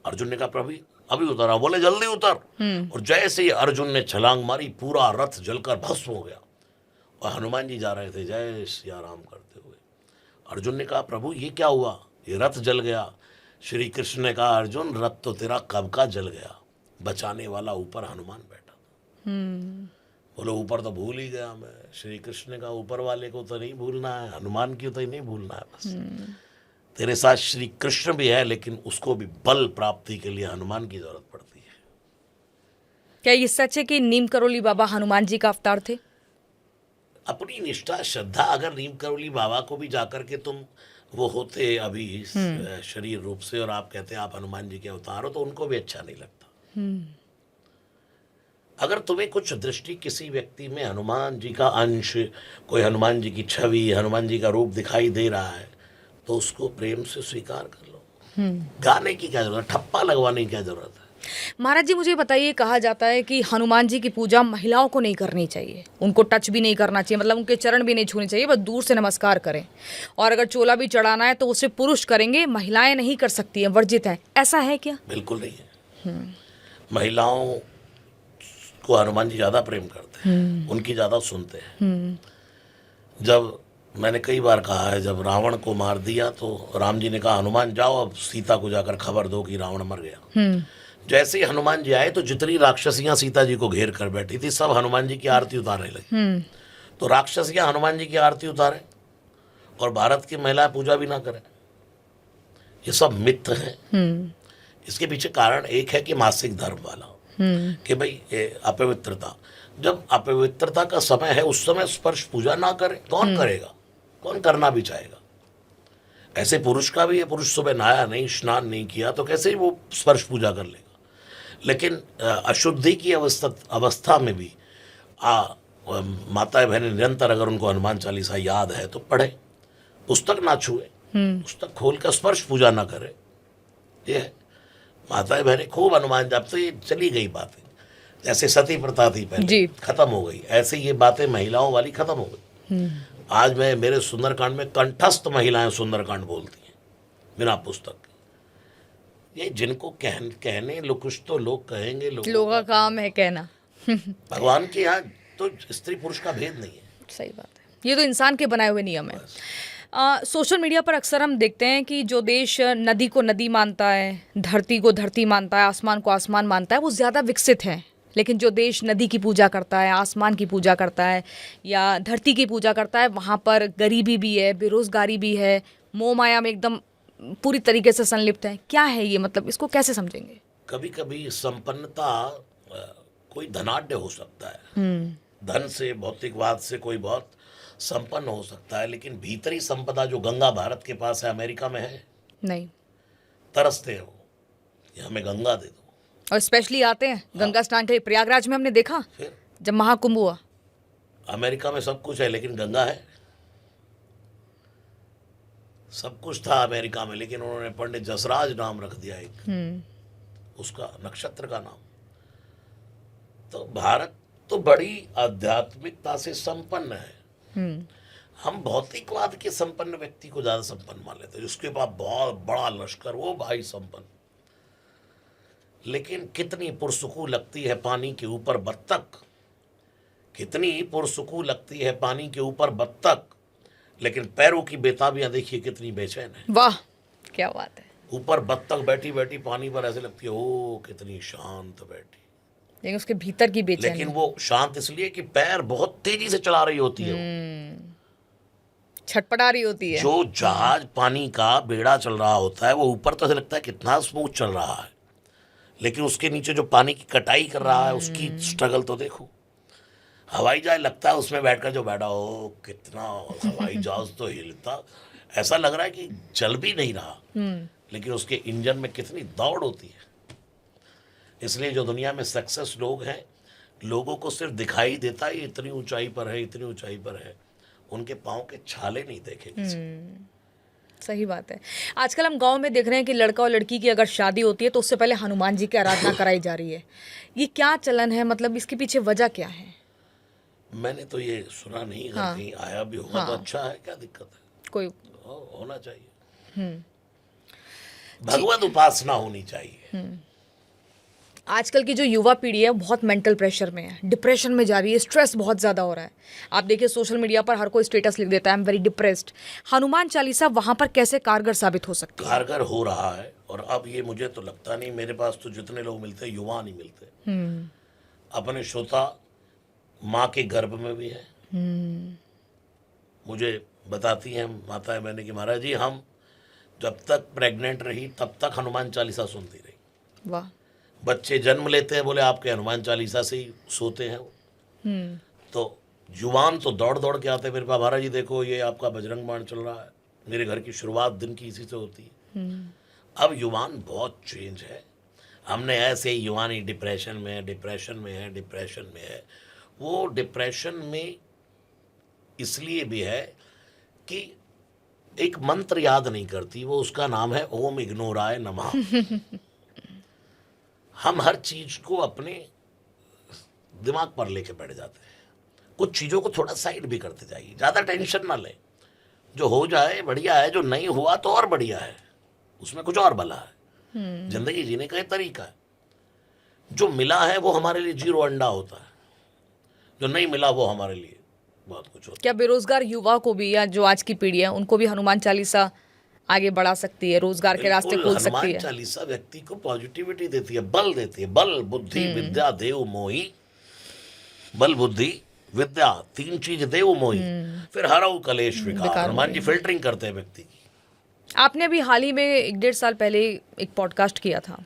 अर्जुन ने कहा प्रभु अभी उतरा। बोले जल्दी उतर। और जैसे ही अर्जुन ने छलांग मारी पूरा रथ जलकर भस्म हो गया और हनुमान जी जा रहे थे जय सिया राम करते हुए। अर्जुन ने कहा प्रभु ये क्या हुआ, ये रथ जल गया। श्री कृष्ण ने कहा अर्जुन रथ तो तेरा कब का जल गया, बचाने वाला ऊपर हनुमान बैठा था। बोले ऊपर तो भूल ही गया मैं। श्री कृष्ण ने कहा ऊपर वाले को तो नहीं भूलना है, हनुमान की तो नहीं भूलना है, बस तेरे साथ श्री कृष्ण भी है लेकिन उसको भी बल प्राप्ति के लिए हनुमान की जरूरत पड़ती है। क्या ये सच है कि नीम करोली बाबा हनुमान जी का अवतार थे? अपनी निष्ठा श्रद्धा, अगर नीम करोली बाबा को भी जाकर के तुम वो होते अभी शरीर रूप से और आप कहते हैं आप हनुमान जी के अवतार हो तो उनको भी अच्छा नहीं लगता। अगर तुम्हें कुछ दृष्टि किसी व्यक्ति में हनुमान जी का अंश, कोई हनुमान जी की छवि, हनुमान जी का रूप दिखाई दे रहा है तो उसको प्रेम से स्वीकार कर लो। गाने की क्या जरूरत, ठप्पा लगवाने की क्या जरूरत है? महाराज जी मुझे बताइए, कहा जाता है कि हनुमान जी की पूजा महिलाओं को नहीं करनी चाहिए, उनको टच भी नहीं करना चाहिए, मतलब उनके चरण भी नहीं छूने चाहिए, बस दूर से नमस्कार करें। और अगर चोला भी चढ़ाना है तो उसे पुरुष करेंगे, महिलाएं नहीं कर सकती हैं, वर्जित है। ऐसा है क्या? बिल्कुल नहीं है। महिलाओं को हनुमान जी ज़्यादा प्रेम करते हैं, उनकी ज़्यादा सुनते हैं। जब मैंने कई बार कहा है जब रावण को मार दिया तो राम जी ने कहा हनुमान जाओ अब सीता को जाकर खबर दो कि रावण मर गया। जैसे ही हनुमान जी आए तो जितनी राक्षसियां सीता जी को घेर कर बैठी थी सब हनुमान जी की आरती उतारने लगी। तो राक्षसियां हनुमान जी की आरती उतारे और भारत की महिलाएं पूजा भी ना करें, ये सब मिथ है। इसके पीछे कारण एक है कि मासिक धर्म वाला, कि भाई ये अपवित्रता, जब अपवित्रता का समय है उस समय स्पर्श पूजा ना करे, कौन करेगा, कौन करना भी चाहेगा। ऐसे पुरुष का भी है, पुरुष सुबह नहाया नहीं, स्नान नहीं किया तो कैसे ही वो स्पर्श पूजा कर लेगा। लेकिन अशुद्धि की अवस्था में भी माताएं बहनें निरंतर अगर उनको हनुमान चालीसा याद है तो पढ़े, पुस्तक ना छुए, पुस्तक खोल कर स्पर्श पूजा ना करे। ये है, माताएं बहनें खूब हनुमान, जब तो ये चली गई बातें, जैसे सती प्रथा थी पहले खत्म हो गई, ऐसे ये बातें महिलाओं वाली खत्म हो गई। आज मैं मेरे सुंदरकांड में कंठस्थ महिलाएं सुंदरकांड बोलती हैं बिना पुस्तक के। ये जिनको कहने लोग, कुछ तो लोग कहेंगे, लोगों का काम है कहना। भगवान के यहाँ तो स्त्री पुरुष का भेद नहीं है। सही बात है, ये तो इंसान के बनाए हुए नियम है। सोशल मीडिया पर अक्सर हम देखते हैं कि जो देश नदी को नदी मानता है, धरती को धरती मानता है, आसमान को आसमान मानता है, वो ज़्यादा विकसित है। लेकिन जो देश नदी की पूजा करता है, आसमान की पूजा करता है या धरती की पूजा करता है, वहाँ पर गरीबी भी है, बेरोजगारी भी है, मोह माया में एकदम पूरी तरीके से संलिप्त है। क्या है ये, मतलब इसको कैसे समझेंगे? कभी कभी संपन्नता कोई धनाढ्य हो सकता है, धन से, भौतिकवाद से कोई बहुत संपन्न हो सकता है, लेकिन भीतरी संपदा जो गंगा भारत के पास है, अमेरिका में है नहीं। तरसते हो कि हमें गंगा दे दो, और स्पेशली आते हैं गंगा स्नान के लिए। प्रयागराज में हमने देखा फिर जब महाकुंभ हुआ, अमेरिका में सब कुछ है लेकिन गंगा है। सब कुछ था अमेरिका में, लेकिन उन्होंने पंडित जसराज नाम रख दिया एक, उसका नक्षत्र का नाम। तो भारत तो बड़ी आध्यात्मिकता से संपन्न है। हम भौतिकवाद के संपन्न व्यक्ति को ज्यादा संपन्न मान लेते हैं, जिसके पास बहुत बड़ा लश्कर, वो भाई संपन्न। लेकिन कितनी पुरसुकू लगती है पानी के ऊपर बत्तख, कितनी पुरसुकू लगती है पानी के ऊपर बत्तख, लेकिन पैरों की बेताबियां देखिए कितनी बेचैन है। वाह क्या बात है। ऊपर बत्तख बैठी बैठी पानी पर ऐसे लगती है ओ कितनी शांत बैठी, लेकिन उसके भीतर की बेचैनी। लेकिन वो शांत इसलिए कि पैर बहुत तेजी से चला रही होती है, छटपटा रही होती है। जो जहाज पानी का बेड़ा चल रहा होता है वो ऊपर तो ऐसे लगता है कितना स्मूथ चल रहा है, लेकिन उसके नीचे जो पानी की कटाई कर रहा है उसकी स्ट्रगल तो देखो। हवाई जहाज लगता है उसमें बैठकर जो बैठा हो, कितना हवाई जहाज तो हिलता, ऐसा लग रहा है कि चल भी नहीं रहा, लेकिन उसके इंजन में कितनी दौड़ होती है। इसलिए जो दुनिया में सक्सेस लोग हैं, लोगों को सिर्फ दिखाई देता है इतनी ऊंचाई पर है, इतनी ऊंचाई पर है, उनके पाँव के छाले नहीं देखे। सही बात है। आजकल हम गांव में देख रहे हैं कि लड़का और लड़की की अगर शादी होती है तो उससे पहले हनुमान जी की आराधना कराई जा रही है। ये क्या चलन है, मतलब इसके पीछे वजह क्या है? मैंने तो ये सुना नहीं, कहीं आया भी होगा तो अच्छा है, क्या दिक्कत है, कोई होना चाहिए। भगवत उपासना होनी चाहिए। आजकल की जो युवा पीढ़ी है बहुत मेंटल प्रेशर में है, डिप्रेशन में जा रही है, स्ट्रेस बहुत ज़्यादा हो रहा है। आप देखिए सोशल मीडिया पर हर कोई स्टेटस लिख देता है I am very depressed. Hanuman Chalisa वहाँ पर कैसे कारगर साबित हो सकती है? कारगर हो रहा है, और अब ये मुझे तो लगता नहीं, मेरे पास तो जितने लोग मिलते हैं युवा नहीं मिलते। अपने श्रोता माँ के गर्भ में भी है, मुझे बताती हैं माताएं बहनें कि महाराज जी हम जब तक प्रेग्नेंट रही तब तक हनुमान चालीसा सुनती रही। वाह। बच्चे जन्म लेते हैं, बोले आपके हनुमान चालीसा से ही सोते हैं वो। तो जुबान तो दौड़ दौड़ के आते हैं मेरे पास, महाराज जी देखो ये आपका बजरंग बाण चल रहा है। मेरे घर की शुरुआत दिन की इसी से होती है। अब युवान बहुत चेंज है। हमने ऐसे ही युवानी डिप्रेशन में है, डिप्रेशन में है, डिप्रेशन में है। वो डिप्रेशन में इसलिए भी है कि एक मंत्र याद नहीं करती वो, उसका नाम है ओम इग्नोराय नमः। हम हर चीज को अपने दिमाग पर लेके बैठ जाते हैं। कुछ चीजों को थोड़ा साइड भी करते जाइए, ज्यादा टेंशन ना लें। जो हो जाए बढ़िया है, जो नहीं हुआ तो और बढ़िया है, उसमें कुछ और भला है। जिंदगी जीने का एक तरीका है। जो मिला है वो हमारे लिए जीरो अंडा होता है, जो नहीं मिला वो हमारे लिए बहुत कुछ होता है। क्या बेरोजगार युवा को भी या जो आज की पीढ़ी है उनको भी हनुमान चालीसा आगे बढ़ा सकती है, रोजगार के रास्ते खोल सकती है? हनुमान चालीसा व्यक्ति को पॉजिटिविटी देती है, बल देती है। बल बुद्धि विद्या देव मोही, बल बुद्धि विद्या तीन चीज देव मोही, फिर हरऊ कलेश विकार। हनुमान जी फिल्टरिंग करते हैं व्यक्ति की, आपने अभी हाल ही में 1-1.5 साल पहले एक पॉडकास्ट किया था।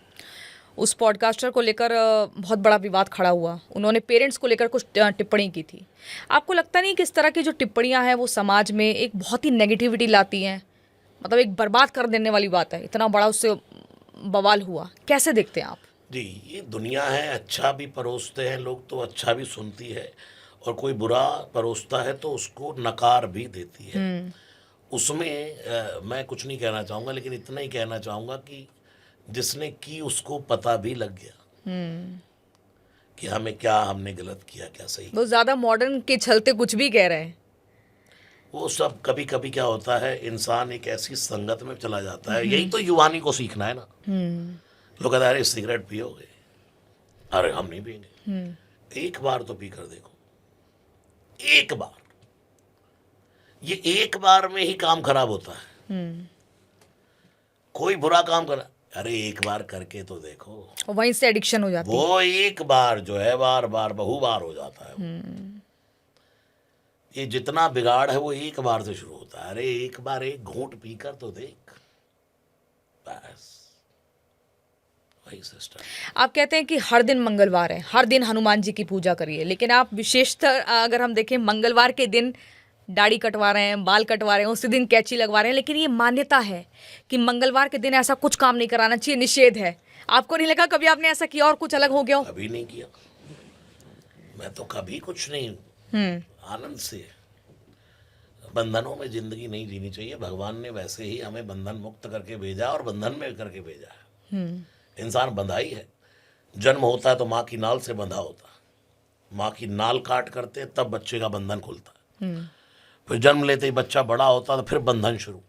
उस पॉडकास्टर को लेकर बहुत बड़ा विवाद खड़ा हुआ। उन्होंने पेरेंट्स को लेकर कुछ टिप्पणी की थी। आपको लगता नहीं कि इस तरह की जो टिप्पणियां हैं वो समाज में एक बहुत ही नेगेटिविटी लाती हैं? मतलब एक बर्बाद कर देने वाली बात है। इतना बड़ा उससे बवाल हुआ, कैसे देखते हैं आप? जी, ये दुनिया है, अच्छा भी परोसते हैं लोग तो अच्छा भी सुनती है, और कोई बुरा परोसता है तो उसको नकार भी देती है। उसमें मैं कुछ नहीं कहना चाहूँगा, लेकिन इतना ही कहना चाहूँगा कि जिसने की उसको पता भी लग गया कि हमने गलत किया, क्या सही। वो ज़्यादा मॉडर्न के चलते कुछ भी कह रहे हैं। वो सब कभी कभी क्या होता है, इंसान एक ऐसी संगत में चला जाता है। यही तो युवानी को सीखना है ना। लोग कहते हैं अरे सिगरेट पियोगे, अरे हम नहीं पियेंगे। एक बार तो पी कर देखो, एक बार। ये एक बार में ही काम खराब होता है। कोई बुरा काम करा, अरे एक बार करके तो देखो, और वहीं से एडिक्शन हो जाती है। वो एक बार जो है बार बार बहुबार हो जाता है। ये जितना बिगाड़ है वो एक बार से शुरू होता है। अरे एक बार एक घूंट पीकर तो देख, बस वही सिस्टम। आप कहते हैं कि हर दिन मंगलवार है, हर दिन हनुमान जी की पूजा करिए, लेकिन आप विशेषतर अगर हम देखें मंगलवार के दिन दाढ़ी कटवा रहे हैं, बाल कटवा रहे हैं, उसी दिन कैंची लगवा रहे हैं, लेकिन ये मान्यता है कि मंगलवार के दिन ऐसा कुछ काम नहीं कराना चाहिए, निषेध है। आपको नहीं लगा कभी आपने ऐसा किया और कुछ अलग हो गया हो? कभी नहीं किया, मैं तो कभी कुछ नहीं। आनंद से बंधनों में जिंदगी नहीं जीनी चाहिए। भगवान ने वैसे ही हमें बंधन मुक्त करके भेजा और बंधन में करके भेजा है। इंसान बंधा ही है। जन्म होता है तो माँ की नाल से बंधा होता है। माँ की नाल काट करते हैं तब बच्चे का बंधन खुलता है। फिर जन्म लेते ही बच्चा बड़ा होता है तो फिर बंधन शुरू,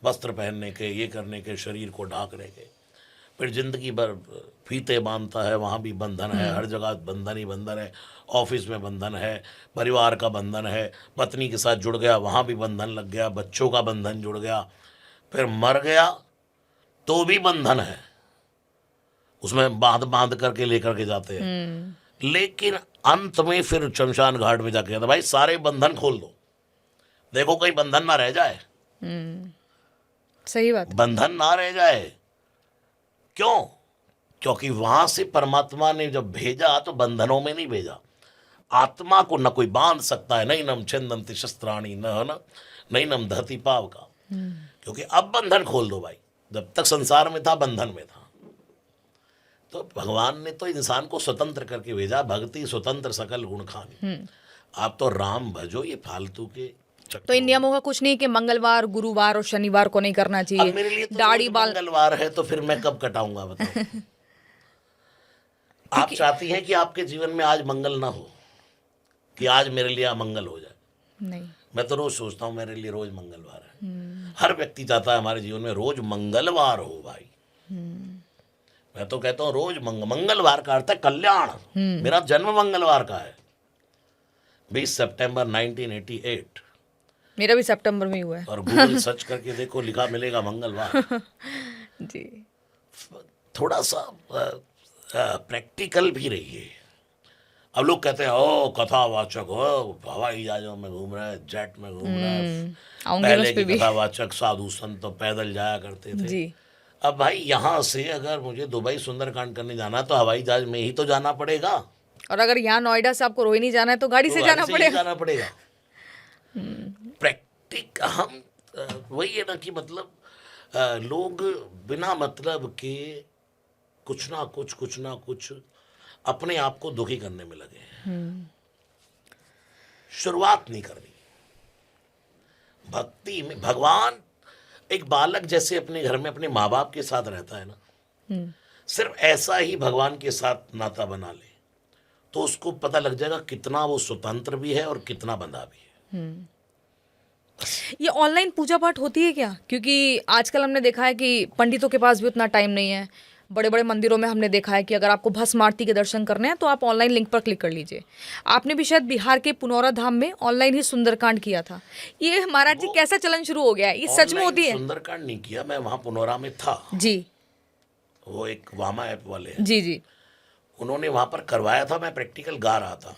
वस्त्र पहनने के, ये करने के, शरीर को ढांकने के। फिर जिंदगी भर फीते बांधता है, वहाँ भी बंधन है, हर जगह बंधन ही बंधन है। ऑफिस में बंधन है, परिवार का बंधन है, पत्नी के साथ जुड़ गया वहाँ भी बंधन लग गया, बच्चों का बंधन जुड़ गया। फिर मर गया तो भी बंधन है, उसमें बांध बांध करके लेकर के जाते हैं। लेकिन अंत में फिर शमशान घाट में जाके कहता भाई सारे बंधन खोल दो, देखो कहीं बंधन ना रह जाए। सही बात। बंधन ना रह जाए, क्यों? क्योंकि वहां से परमात्मा ने जब भेजा तो बंधनों में नहीं भेजा। आत्मा को न कोई बांध सकता है, नहीं नम छंदंति शस्त्राणी, न नहीं नम दहती पाव का। क्योंकि अब बंधन खोल दो भाई, जब तक संसार में था बंधन में था। तो भगवान ने तो इंसान को स्वतंत्र करके भेजा। भक्ति स्वतंत्र सकल गुण खानी। आप तो राम भजो, ये फालतू के तो इन नियमों का कुछ नहीं कि मंगलवार, गुरुवार और शनिवार को नहीं करना चाहिए? अब मेरे लिए तो दाढ़ी बाल मंगलवार है तो फिर मैं कब कटाऊंगा बताओ। आप चाहती हैं कि आपके जीवन में आज मंगल ना हो, कि आज मेरे लिए अमंगल हो जाए? नहीं। मैं तो रोज सोचता हूँ मेरे लिए रोज मंगलवार है। हर व्यक्ति चाहता है हमारे जीवन में रोज मंगलवार हो भाई। मैं तो कहता हूँ रोज मंगलवार का अर्थ है कल्याण। मेरा जन्म मंगलवार का है, 20 सितंबर 1988। मेरा भी सितंबर में ही हुआ है। और गूगल सर्च करके देखो, लिखा मिलेगा मंगलवार। जी। थोड़ा सा प्रैक्टिकल भी रहिए। अब लोग कहते हैं ओ कथावाचक हो, हवाई जहाजों में घूम रहे हैं, जेट में घूम रहे हैं। पहले के कथावाचक साधु संत तो पैदल जाया करते थे जी। अब भाई यहाँ से अगर मुझे दुबई सुंदरकांड करने जाना तो हवाई जहाज में ही तो जाना पड़ेगा। और अगर यहाँ नोएडा से आपको रोहिणी जाना है तो गाड़ी से जाना पड़ेगा। प्रैक्टिक हम वही है ना कि मतलब लोग बिना मतलब के कुछ ना कुछ अपने आप को दुखी करने में लगे हैं। शुरुआत नहीं करनी भक्ति में। भगवान एक बालक जैसे अपने घर में अपने माँ बाप के साथ रहता है ना, सिर्फ ऐसा ही भगवान के साथ नाता बना ले तो उसको पता लग जाएगा कितना वो स्वतंत्र भी है और कितना बंधा भी है। ये ऑनलाइन पूजा पाठ होती है क्या? क्योंकि आजकल हमने देखा है कि पंडितों के पास भी उतना टाइम नहीं है। बड़े बड़े मंदिरों में हमने देखा है कि अगर आपको भस्म आरती के दर्शन करने हैं तो आप ऑनलाइन लिंक पर क्लिक कर लीजिए। आपने भी शायद बिहार के पुनौरा धाम में ऑनलाइन ही सुंदरकांड किया था। ये महाराज जी कैसा चलन शुरू हो गया है? ये सच में होती है? सुंदरकांड नहीं किया, मैं वहाँ पुनौरा में था जी। वो एक वामा ऐप वाले हैं, जी जी, उन्होंने वहाँ पर करवाया था, मैं प्रैक्टिकल गा रहा था।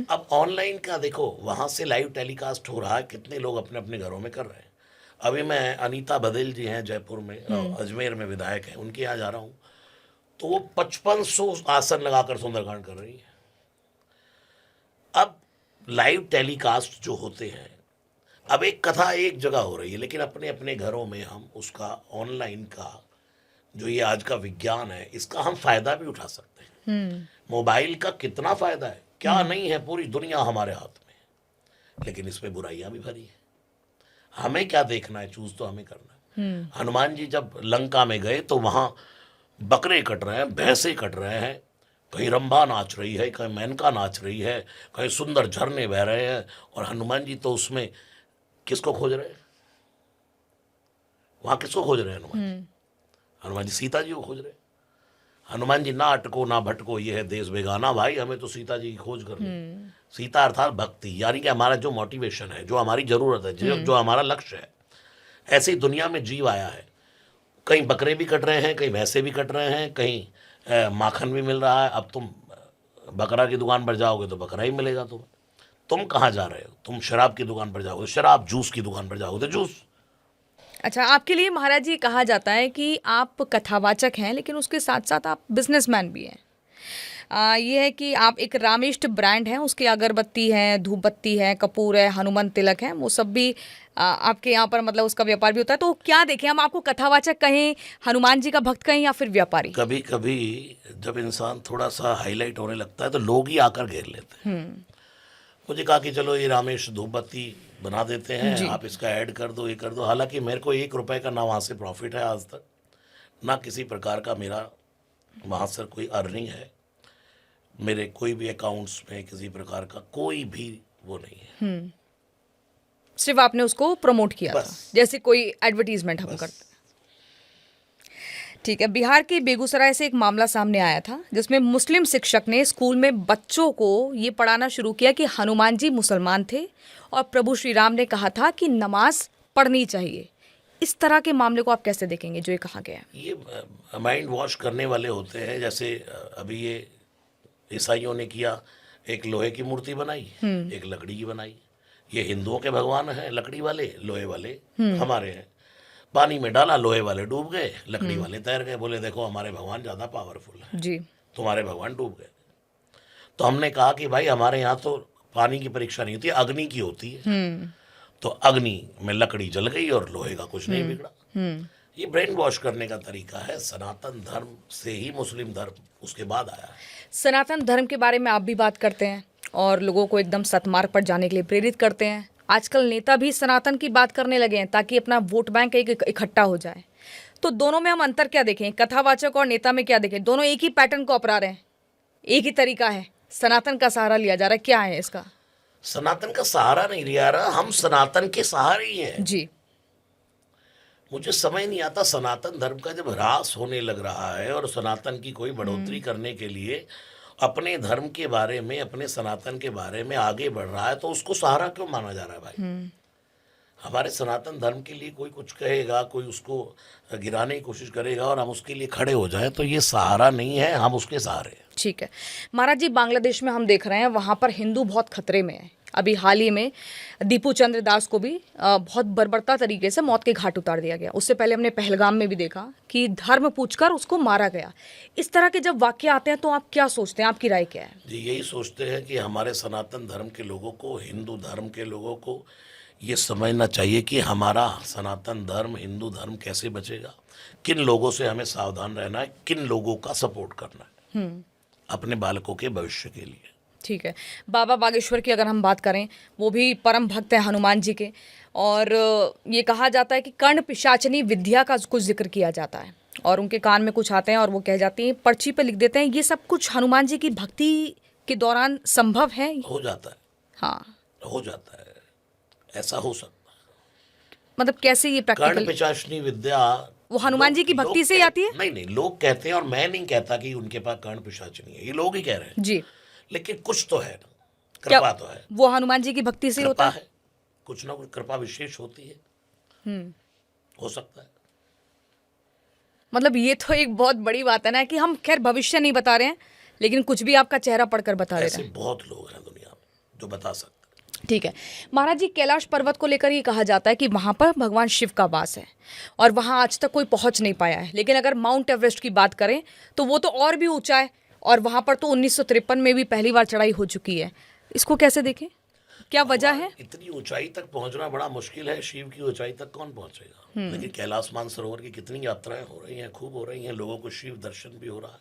अब ऑनलाइन का देखो, वहाँ से लाइव टेलीकास्ट हो रहा है, कितने लोग अपने अपने घरों में कर रहे हैं। अभी मैं अनीता बदेल जी हैं जयपुर में, अजमेर में विधायक हैं, उनके यहाँ जा रहा हूँ, तो वो 5500 आसन लगाकर सुंदरकांड कर रही है। अब लाइव टेलीकास्ट जो होते हैं, अब एक कथा एक जगह हो रही है, लेकिन अपने अपने घरों में हम उसका ऑनलाइन का जो ये आज का विज्ञान है, इसका हम फायदा भी उठा सकते हैं। मोबाइल का कितना फायदा है, क्या नहीं है, पूरी दुनिया हमारे हाथ में है, लेकिन इसमें बुराइयां भी भरी है। हमें क्या देखना है, चूज तो हमें करना है। हनुमान जी जब लंका में गए तो वहां बकरे कट रहे हैं, भैंसे कट रहे हैं, कहीं रंभा नाच रही है, कहीं मेनका नाच रही है, कहीं सुंदर झरने बह रहे हैं, और हनुमान जी तो उसमें किसको खोज रहे हैं? वहां किसको खोज रहे हैं हनुमान जी? हनुमान जी सीता जी को खोज रहे हैं। हनुमान जी ना अटको ना भटको, ये है देश बेगाना, भाई हमें तो सीता जी की खोज करनी। सीता अर्थात भक्ति, यानी कि हमारा जो मोटिवेशन है, जो हमारी जरूरत है, जो हमारा लक्ष्य है, ऐसी दुनिया में जीव आया है। कहीं बकरे भी कट रहे हैं, कहीं भैंसे भी कट रहे हैं, कहीं माखन भी मिल रहा है। अब तुम बकरा की दुकान पर जाओगे तो बकरा ही मिलेगा तुम्हें। तुम कहाँ जा रहे हो? तुम शराब की दुकान पर जाओगे शराब, जूस की दुकान पर जाओगे तो जूस। अच्छा, आपके लिए महाराज जी कहा जाता है कि आप कथावाचक हैं, लेकिन उसके साथ साथ आप बिजनेसमैन भी हैं। ये है कि आप एक रामिष्ट ब्रांड है, उसकी अगरबत्ती है, धूप बत्ती है, कपूर है, हनुमान तिलक है, वो सब भी आपके यहाँ पर मतलब उसका व्यापार भी होता है। तो क्या देखें, हम आपको कथावाचक कहें, हनुमान जी का भक्त कहें, या फिर व्यापारी? कभी कभी जब इंसान थोड़ा सा हाईलाइट होने लगता है तो लोग ही आकर घेर लेते हैं। मुझे कहा कि चलो ये रामेश धूप बत्ती बना देते हैं, आप इसका ऐड कर दो, ये कर दो। हालांकि मेरे को 1 रुपए का ना वहाँ से प्रॉफिट है आज तक, ना किसी प्रकार का मेरा वहाँ से कोई अर्निंग है। मेरे कोई भी अकाउंट्स में किसी प्रकार का कोई भी वो नहीं है। सिर्फ आपने उसको प्रमोट किया था, जैसे कोई एडवर्टीजमेंट हम करते। ठीक है। बिहार के बेगूसराय से एक मामला सामने आया था, जिसमें मुस्लिम शिक्षक ने स्कूल में बच्चों को ये पढ़ाना शुरू किया कि हनुमान जी मुसलमान थे और प्रभु श्री राम ने कहा था कि नमाज पढ़नी चाहिए। इस तरह के मामले को आप कैसे देखेंगे जो ये कहा गया है? ये माइंड वॉश करने वाले होते हैं। जैसे अभी ये ईसाइयों ने किया, एक लोहे की मूर्ति बनाई, एक लकड़ी की बनाई। ये हिंदुओं के भगवान हैं लकड़ी वाले, लोहे वाले हमारे हैं। पानी में डाला, लोहे वाले डूब गए, लकड़ी वाले तैर गए। बोले देखो हमारे भगवान ज़्यादा पावरफुल है जी, तुम्हारे भगवान डूब गए। तो हमने कहा कि भाई हमारे यहाँ तो पानी की परीक्षा नहीं होती, अग्नि की होती है। तो अग्नि में लकड़ी जल गई और लोहे का कुछ नहीं बिगड़ा। ये ब्रेन वॉश करने का तरीका है। सनातन धर्म से ही मुस्लिम धर्म उसके बाद आया है। सनातन धर्म के बारे में आप भी बात करते हैं और लोगों को एकदम सतमार्ग पर जाने के लिए प्रेरित करते हैं। आजकल नेता भी सनातन की बात करने लगे हैं ताकि अपना वोट बैंक एक इकट्ठा हो जाए। तो दोनों में हम अंतर क्या देखें, कथावाचक और नेता में क्या देखें? दोनों एक ही पैटर्न को अपना रहे हैं, एक ही तरीका है, सनातन का सहारा लिया जा रहा है। क्या है इसका? सनातन का सहारा नहीं लिया रहा, हम सनातन के सहारे ही हैं जी। मुझे समझ नहीं आता, सनातन धर्म का जब ह्रास होने लग रहा है और सनातन की कोई बढ़ोतरी करने के लिए अपने धर्म के बारे में, अपने सनातन के बारे में आगे बढ़ रहा है, तो उसको सहारा क्यों माना जा रहा है भाई? हमारे सनातन धर्म के लिए कोई कुछ कहेगा, कोई उसको गिराने की कोशिश करेगा और हम उसके लिए खड़े हो जाएं, तो ये सहारा नहीं है, हम उसके सहारे हैं। ठीक है महाराज जी, बांग्लादेश में हम देख रहे हैं वहाँ पर हिंदू बहुत खतरे में है। अभी हाल ही में दीपू चंद्र दास को भी बहुत बर्बरता तरीके से मौत के घाट उतार दिया गया। उससे पहले हमने पहलगाम में भी देखा कि धर्म पूछकर उसको मारा गया। इस तरह के जब वाक्य आते हैं तो आप क्या सोचते हैं, आपकी राय क्या है? जी, यही सोचते हैं कि हमारे सनातन धर्म के लोगों को, हिंदू धर्म के लोगों को ये समझना चाहिए कि हमारा सनातन धर्म, हिंदू धर्म कैसे बचेगा, किन लोगों से हमें सावधान रहना है, किन लोगों का सपोर्ट करना है अपने बालकों के भविष्य के लिए। ठीक है। बाबा बागेश्वर की अगर हम बात करें, वो भी परम भक्त हैं हनुमान जी के, और ये कहा जाता है कि कर्ण पिशाचनी विद्या का कुछ जिक्र किया जाता है और उनके कान में कुछ आते हैं और वो कह जाती हैं, पर्ची पे लिख देते हैं। ये सब कुछ हनुमान जी की भक्ति के दौरान संभव है? हो जाता है। हाँ, हो जाता है, ऐसा हो सकता है। मतलब कैसे ये प्रैक्टिकल? कर्ण पिशाचनी विद्या वो हनुमान जी की भक्ति से ही आती है? नहीं, लोग कहते हैं, और मैं नहीं कहता कि उनके पास कर्ण पिशाचनी है, ये लोग ही कह रहे हैं जी। लेकिन कुछ तो है ना, कृपा तो है। वो हनुमान जी की भक्ति से होता है, कुछ ना कुछ कृपा विशेष होती है। हो सकता है। मतलब ये तो एक बहुत बड़ी बात है ना कि हम खैर भविष्य नहीं बता रहे हैं, लेकिन कुछ भी आपका चेहरा पढ़कर बता रहे हैं। ऐसे बहुत लोग हैं दुनिया में जो बता सकते हैं। ठीक है महाराज जी, कैलाश पर्वत को लेकर ये कहा जाता है कि वहाँ पर भगवान शिव का वास है और वहाँ आज तक कोई पहुँच नहीं पाया है। लेकिन अगर माउंट एवरेस्ट की बात करें तो वो तो और भी ऊंचा है और वहाँ पर तो 1953 में भी पहली बार चढ़ाई हो चुकी है। इसको कैसे देखें, क्या वजह है? इतनी ऊंचाई तक पहुंचना बड़ा मुश्किल है, शिव की ऊंचाई तक कौन पहुंचेगा। लेकिन कैलाश मानसरोवर की कितनी यात्राएं हो रही हैं, खूब हो रही हैं, लोगों को शिव दर्शन भी हो रहा है।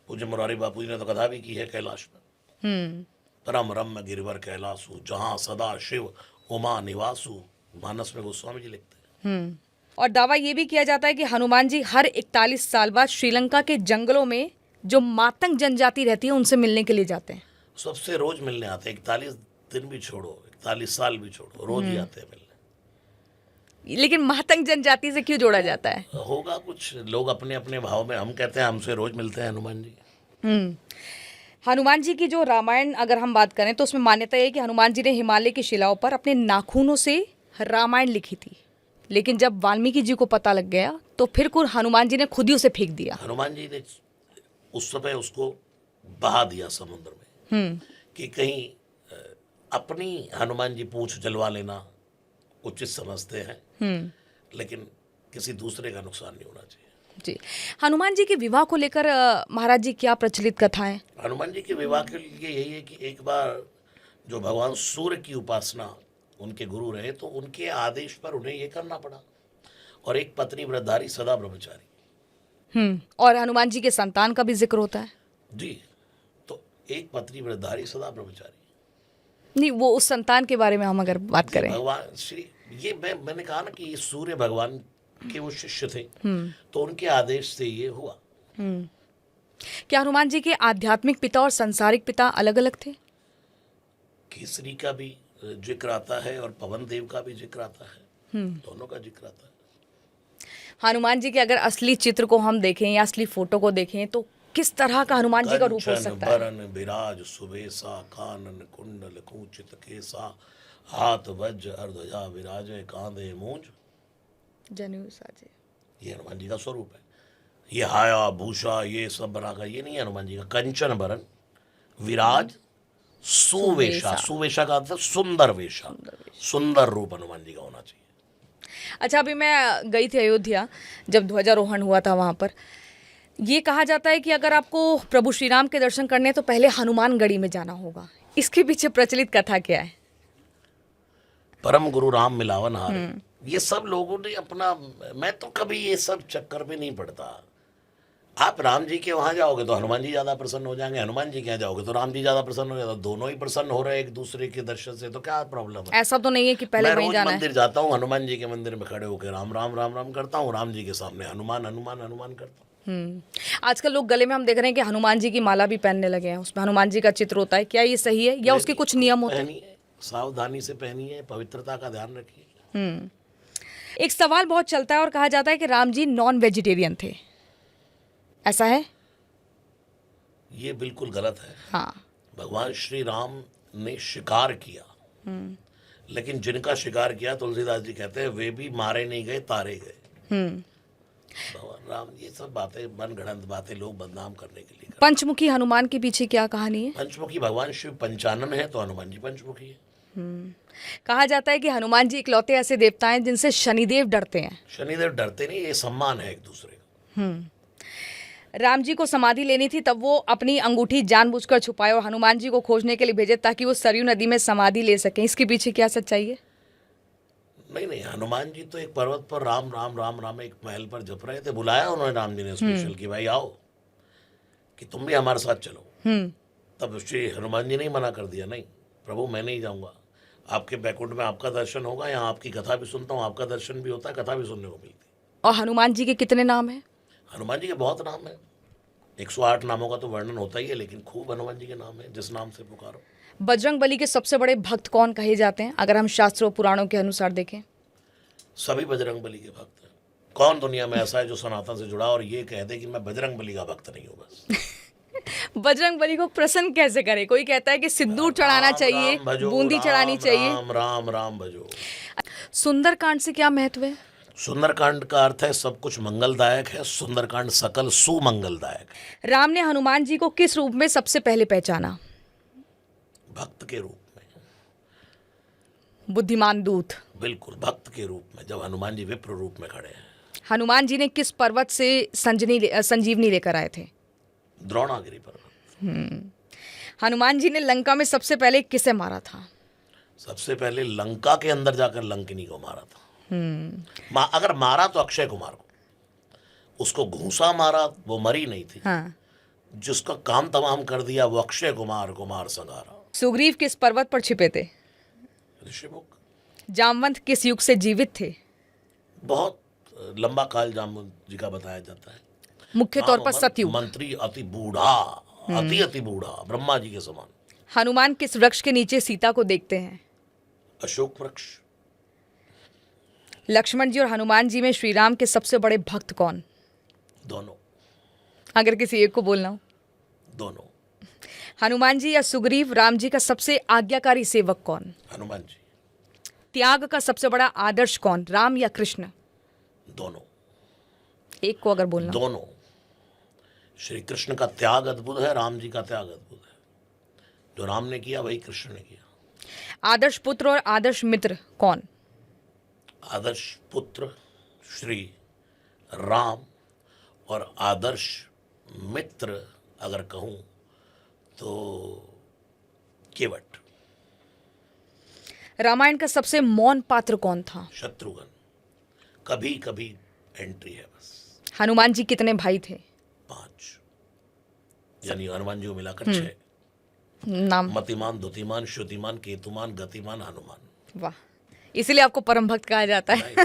पूज्य मुरारी बापू जी ने तो कथा भी की है कैलाश पर, परम रम्य गिरिवर कैलासु जहाँ सदा शिव उमा निवासु, मानस में गोस्वामी जी लिखते हैं। और दावा ये भी किया जाता है कि हनुमान जी हर 41 साल बाद श्रीलंका के जंगलों में जो मातंग जनजाति रहती है उनसे मिलने के लिए जाते हैं। सबसे रोज मिलने आते हैं, 41 दिन भी छोड़ो, 41 साल भी छोड़ो, रोज ही आते हैं मिलने। लेकिन मातंग जनजाति से क्यों जोड़ा जाता है? होगा कुछ, लोग अपने अपने भाव में, हम कहते हैं हमसे रोज मिलते हैं हनुमान जी। हनुमान जी की जो रामायण अगर हम बात करें तो उसमें मान्यता है कि हनुमान जी ने हिमालय की शिलाओं पर अपने नाखूनों से रामायण लिखी थी। लेकिन जब वाल्मीकि जी को पता लग गया तो फिर हनुमान जी ने खुद ही उसे फेंक दिया। हनुमान जी ने उस समय उसको बहा दिया समुद्र में कि कहीं अपनी हनुमान जी पूंछ जलवा लेना उचित समझते हैं, लेकिन किसी दूसरे का नुकसान नहीं होना चाहिए। जी, हनुमान जी के विवाह को लेकर महाराज जी क्या प्रचलित कथा है? हनुमान जी के विवाह के लिए यही है कि एक बार जो भगवान सूर्य की उपासना उनके गुरु रहे तो उनके आदेश पर उन्हें ये करना पड़ा, और एक पत्नी व्रतधारी सदा ब्रह्मचारी। और हनुमान जी के संतान का भी जिक्र होता है। जी, तो एक पत्नी व्रतधारी सदा ब्रह्मचारी। नहीं, वो उस संतान के बारे में हम अगर बात करें, भगवान श्री, ये मैंने कहा ना कि ये सूर्य भगवान के वो शिष्य थे, तो उनके आदेश से ये हुआ। क्या हनुमान जी के आध्यात्मिक पिता और सांसारिक पिता अलग अलग थे? केसरी का भी जिक्र आता है और पवन देव का भी जिक्र आता है, दोनों का जिक्र आता है। हनुमान जी के अगर असली चित्र को हम देखें या असली फोटो को देखें तो किस तरह का हनुमान जी का रूप हो सकता है? बरन बिराज सुबेसा, कानन कुंडल कुंचित केसा, हाथ वज्र अर्ध्वजा विराजे, कांधे मूंज जनेऊ साजे। ये हनुमान जी का स्वरूप है। ये हाया भूषा ये सब बनाकर, ये नहीं है हनुमान जी का। कंचन बरन विराज सुवेशा, सुवेशा का अर्थ सुंदर वेशा, सुंदर रूप हनुमान जी का होना चाहिए। अच्छा, अभी मैं गई थी अयोध्या जब ध्वजारोहण हुआ था वहाँ पर। ये कहा जाता है कि अगर आपको प्रभु श्री राम के दर्शन करने हैं तो पहले हनुमानगढ़ी में जाना होगा। इसके पीछे प्रचलित कथा क्या है? परम गुरु राम मिलावन हारे, ये सब लोगों ने अपना, मैं तो कभी ये सब चक्कर में नहीं पड़ता। आप राम जी के वहाँ जाओगे तो हनुमान जी ज़्यादा प्रसन्न हो जाएंगे, हनुमान जी के यहाँ जाओगे तो राम जी ज़्यादा प्रसन्न हो जाएगा, दोनों ही प्रसन्न हो रहे हैं एक दूसरे के दर्शन से, तो क्या प्रॉब्लम है? ऐसा तो नहीं है कि पहले वहीं जाना है। मंदिर जाता हूँ, हनुमान जी के मंदिर में खड़े होकर राम राम राम राम करता हूँ, राम जी के सामने हनुमान हनुमान हनुमान करता हूँ। आजकल लोग गले में हम देख रहे हैं कि हनुमान जी की माला भी पहनने लगे हैं, उसमें हनुमान जी का चित्र होता है। क्या ये सही है या उसके कुछ नियम होते हैं? सावधानी से पहनिए, पवित्रता का ध्यान रखिए। एक सवाल बहुत चलता है और कहा जाता है कि राम जी नॉन वेजिटेरियन थे, ऐसा है? ये बिल्कुल गलत है। हाँ, भगवान श्री राम ने शिकार किया, लेकिन जिनका शिकार किया तुलसीदास जी कहते हैं वे भी मारे नहीं गए, तारे गए। भगवान राम, ये सब बातें मन गढ़ंत बातें लोग बदनाम करने के लिए। पंचमुखी हनुमान के पीछे क्या कहानी है? पंचमुखी भगवान शिव पंचानन है तो हनुमान जी पंचमुखी है। कहा जाता है कि हनुमान जी इकलौते ऐसे देवता हैं जिनसे शनिदेव डरते हैं। शनिदेव डरते नहीं, ये सम्मान है एक दूसरे का। राम जी को समाधि लेनी थी, तब वो अपनी अंगूठी जानबूझकर छुपाए और हनुमान जी को खोजने के लिए भेजे ताकि वो सरयू नदी में समाधि ले सकें। इसके पीछे क्या सच्चाई है? नहीं, हनुमान जी तो एक पर्वत पर राम राम राम राम एक महल पर जप रहे थे, बुलाया उन्होंने राम जी ने स्पेशल कि भाई आओ कि तुम भी हमारे साथ चलो। तब श्री हनुमान जी ने मना कर दिया, नहीं प्रभु मैं नहीं जाऊंगा, आपके बैकुंठ में आपका दर्शन होगा, यहाँ आपकी कथा भी सुनता हूँ, आपका दर्शन भी होता है, कथा भी सुनने को मिलती। और हनुमान जी के कितने नाम हैं? हनुमान जी के बहुत नाम है, 108 नामों का तो वर्णन होता ही है, लेकिन खूब हनुमान जी के नाम है, जिस नाम से पुकारो। बजरंग बली के सबसे बड़े भक्त कौन कहे जाते हैं अगर हम शास्त्रों पुराणों के अनुसार देखें? सभी बजरंग बली के भक्त हैं। कौन दुनिया में ऐसा है जो सनातन से जुड़ा और ये कह दे कि मैं बजरंग बली का भक्त नहीं हूँ? बस बजरंग बली को प्रसन्न कैसे करे? कोई कहता है कि सिंदूर चढ़ाना चाहिए, बूंदी चढ़ानी चाहिए। राम राम राम भजो। सुंदरकांड से क्या महत्व है? सुंदरकांड का अर्थ है सब कुछ मंगलदायक है, सुंदरकांड सकल सुमंगलदायक है। राम ने हनुमान जी को किस रूप में सबसे पहले पहचाना? भक्त के रूप में। बुद्धिमान दूत। बिल्कुल भक्त के रूप में, जब हनुमान जी विप्र रूप में खड़े हैं। हनुमान जी ने किस पर्वत से संजीवनी लेकर आए थे? द्रोणागिरी पर्वत। हनुमान जी ने लंका में सबसे पहले किसे मारा था? सबसे पहले लंका के अंदर जाकर लंकिनी को मारा था। अगर मारा तो अक्षय कुमार को, उसको घूसा मारा, वो मरी नहीं थी। हाँ। जिसका काम तमाम कर दिया वो अक्षय कुमार को मार संगारा। सुग्रीव किस पर्वत पर छिपे थे? ऋषिमुख। जामवंत किस युग से जीवित थे? बहुत लंबा काल जामवंत जी का बताया जाता है। मुख्य तौर पर सतयुग। मंत्री अति बूढ़ा, अति बूढ़ा, ब्रह्मा जी के समान। हनुमान किस वृक्ष के नीचे सीता को देखते हैं? अशोक वृक्ष। लक्ष्मण जी और हनुमान जी में श्री राम के सबसे बड़े भक्त कौन? दोनों। अगर किसी एक को बोलना हो? दोनों। हनुमान जी या सुग्रीव राम जी का सबसे आज्ञाकारी सेवक कौन? हनुमान जी। त्याग का सबसे बड़ा आदर्श कौन, राम या कृष्ण? दोनों। एक को अगर बोलना हो? दोनों। श्री कृष्ण का त्याग अद्भुत है, राम जी का त्याग अद्भुत है। जो राम ने किया वही कृष्ण ने किया। आदर्श पुत्र और आदर्श मित्र कौन? आदर्श पुत्र श्री राम और आदर्श मित्र अगर कहूं तो केवट। रामायण का सबसे मौन पात्र कौन था? शत्रुघ्न। कभी कभी एंट्री है बस। हनुमान जी कितने भाई थे? 5, यानी हनुमान जी को मिलाकर 6। नाम? मतिमान, दुतिमान, श्रुतिमान, केतुमान, गतिमान, हनुमान। वाह, इसीलिए आपको परम भक्त कहा जाता है।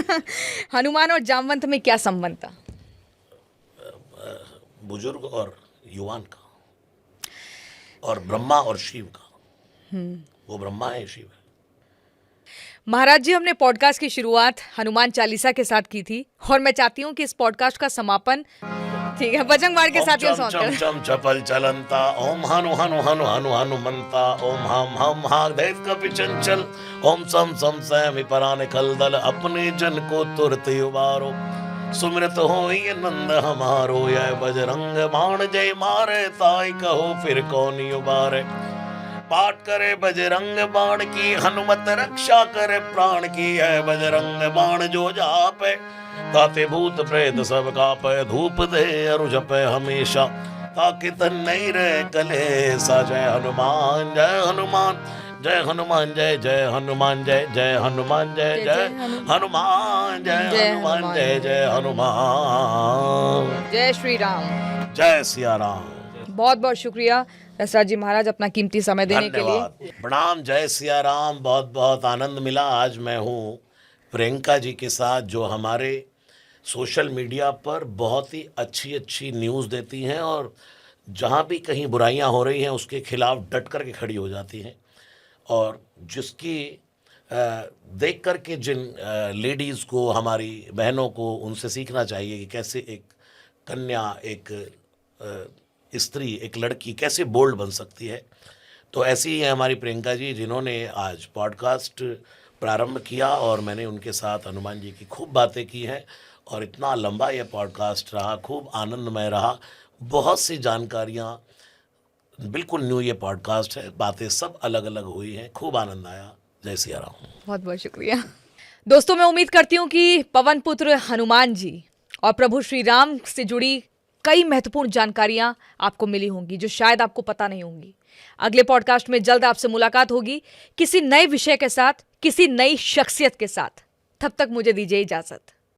हनुमान और जामवंत में क्या संबंध था? बुजुर्ग और युवान का, और ब्रह्मा और शिव का। वो ब्रह्मा है, शिव है। महाराज जी, हमने पॉडकास्ट की शुरुआत हनुमान चालीसा के साथ की थी और मैं चाहती हूँ कि इस पॉडकास्ट का समापन, ठीक है, बजरंगबाण के साथ ही चम चम चपल चलंता, ओम हनु हनु हनु हनु हनुमंता, ओम हम हम हा दैत कपि चंचल, ओम सम सम सैमि परान कलदल, अपने जन को तुरत उबारो, सुमिरत होई नंद हमारो, यह बजरंग बाण जय मारे, ताई कहो फिर कौन उबारे। पाठ करे बजरंग बाण की, हनुमत रक्षा करे प्राण की, है बजरंग बाण जो जापे, ताते भूत प्रेत सब कापे, धूप दे अरु जपे हमेशा, ताकि तन नहीं रहे कलेसा। जय हनुमान जय हनुमान, जय हनुमान जय जय हनुमान, जय जय हनुमान जय जय हनुमान, जय हनुमान जय जय हनुमान। जय श्री राम, जय सिया राम। बहुत बहुत शुक्रिया रसराज जी महाराज अपना कीमती समय देने के लिए। प्रणाम। जय सिया राम। बहुत बहुत आनंद मिला। आज मैं हूँ प्रियंका जी के साथ, जो हमारे सोशल मीडिया पर बहुत ही अच्छी अच्छी न्यूज़ देती हैं और जहाँ भी कहीं बुराइयाँ हो रही हैं उसके खिलाफ डट कर के खड़ी हो जाती हैं, और जिसकी देख कर के जिन लेडीज़ को, हमारी बहनों को, उनसे सीखना चाहिए कि कैसे एक कन्या, एक स्त्री, एक लड़की कैसे बोल्ड बन सकती है। तो ऐसी ही है हमारी प्रियंका जी, जिन्होंने आज पॉडकास्ट प्रारंभ किया और मैंने उनके साथ हनुमान जी की खूब बातें की हैं, और इतना लंबा ये पॉडकास्ट रहा, खूब आनंदमय रहा, बहुत सी जानकारियाँ, बिल्कुल न्यू ये पॉडकास्ट है, बातें सब अलग अलग हुई हैं, खूब आनंद आया। जय सिया राम। बहुत बहुत शुक्रिया दोस्तों। मैं उम्मीद करती हूँ कि पवन पुत्र हनुमान जी और प्रभु श्री राम से जुड़ी कई महत्वपूर्ण जानकारियां आपको मिली होंगी जो शायद आपको पता नहीं होंगी। अगले पॉडकास्ट में जल्द आपसे मुलाकात होगी किसी नए विषय के साथ, किसी नई शख्सियत के साथ। तब तक मुझे दीजिए इजाजत।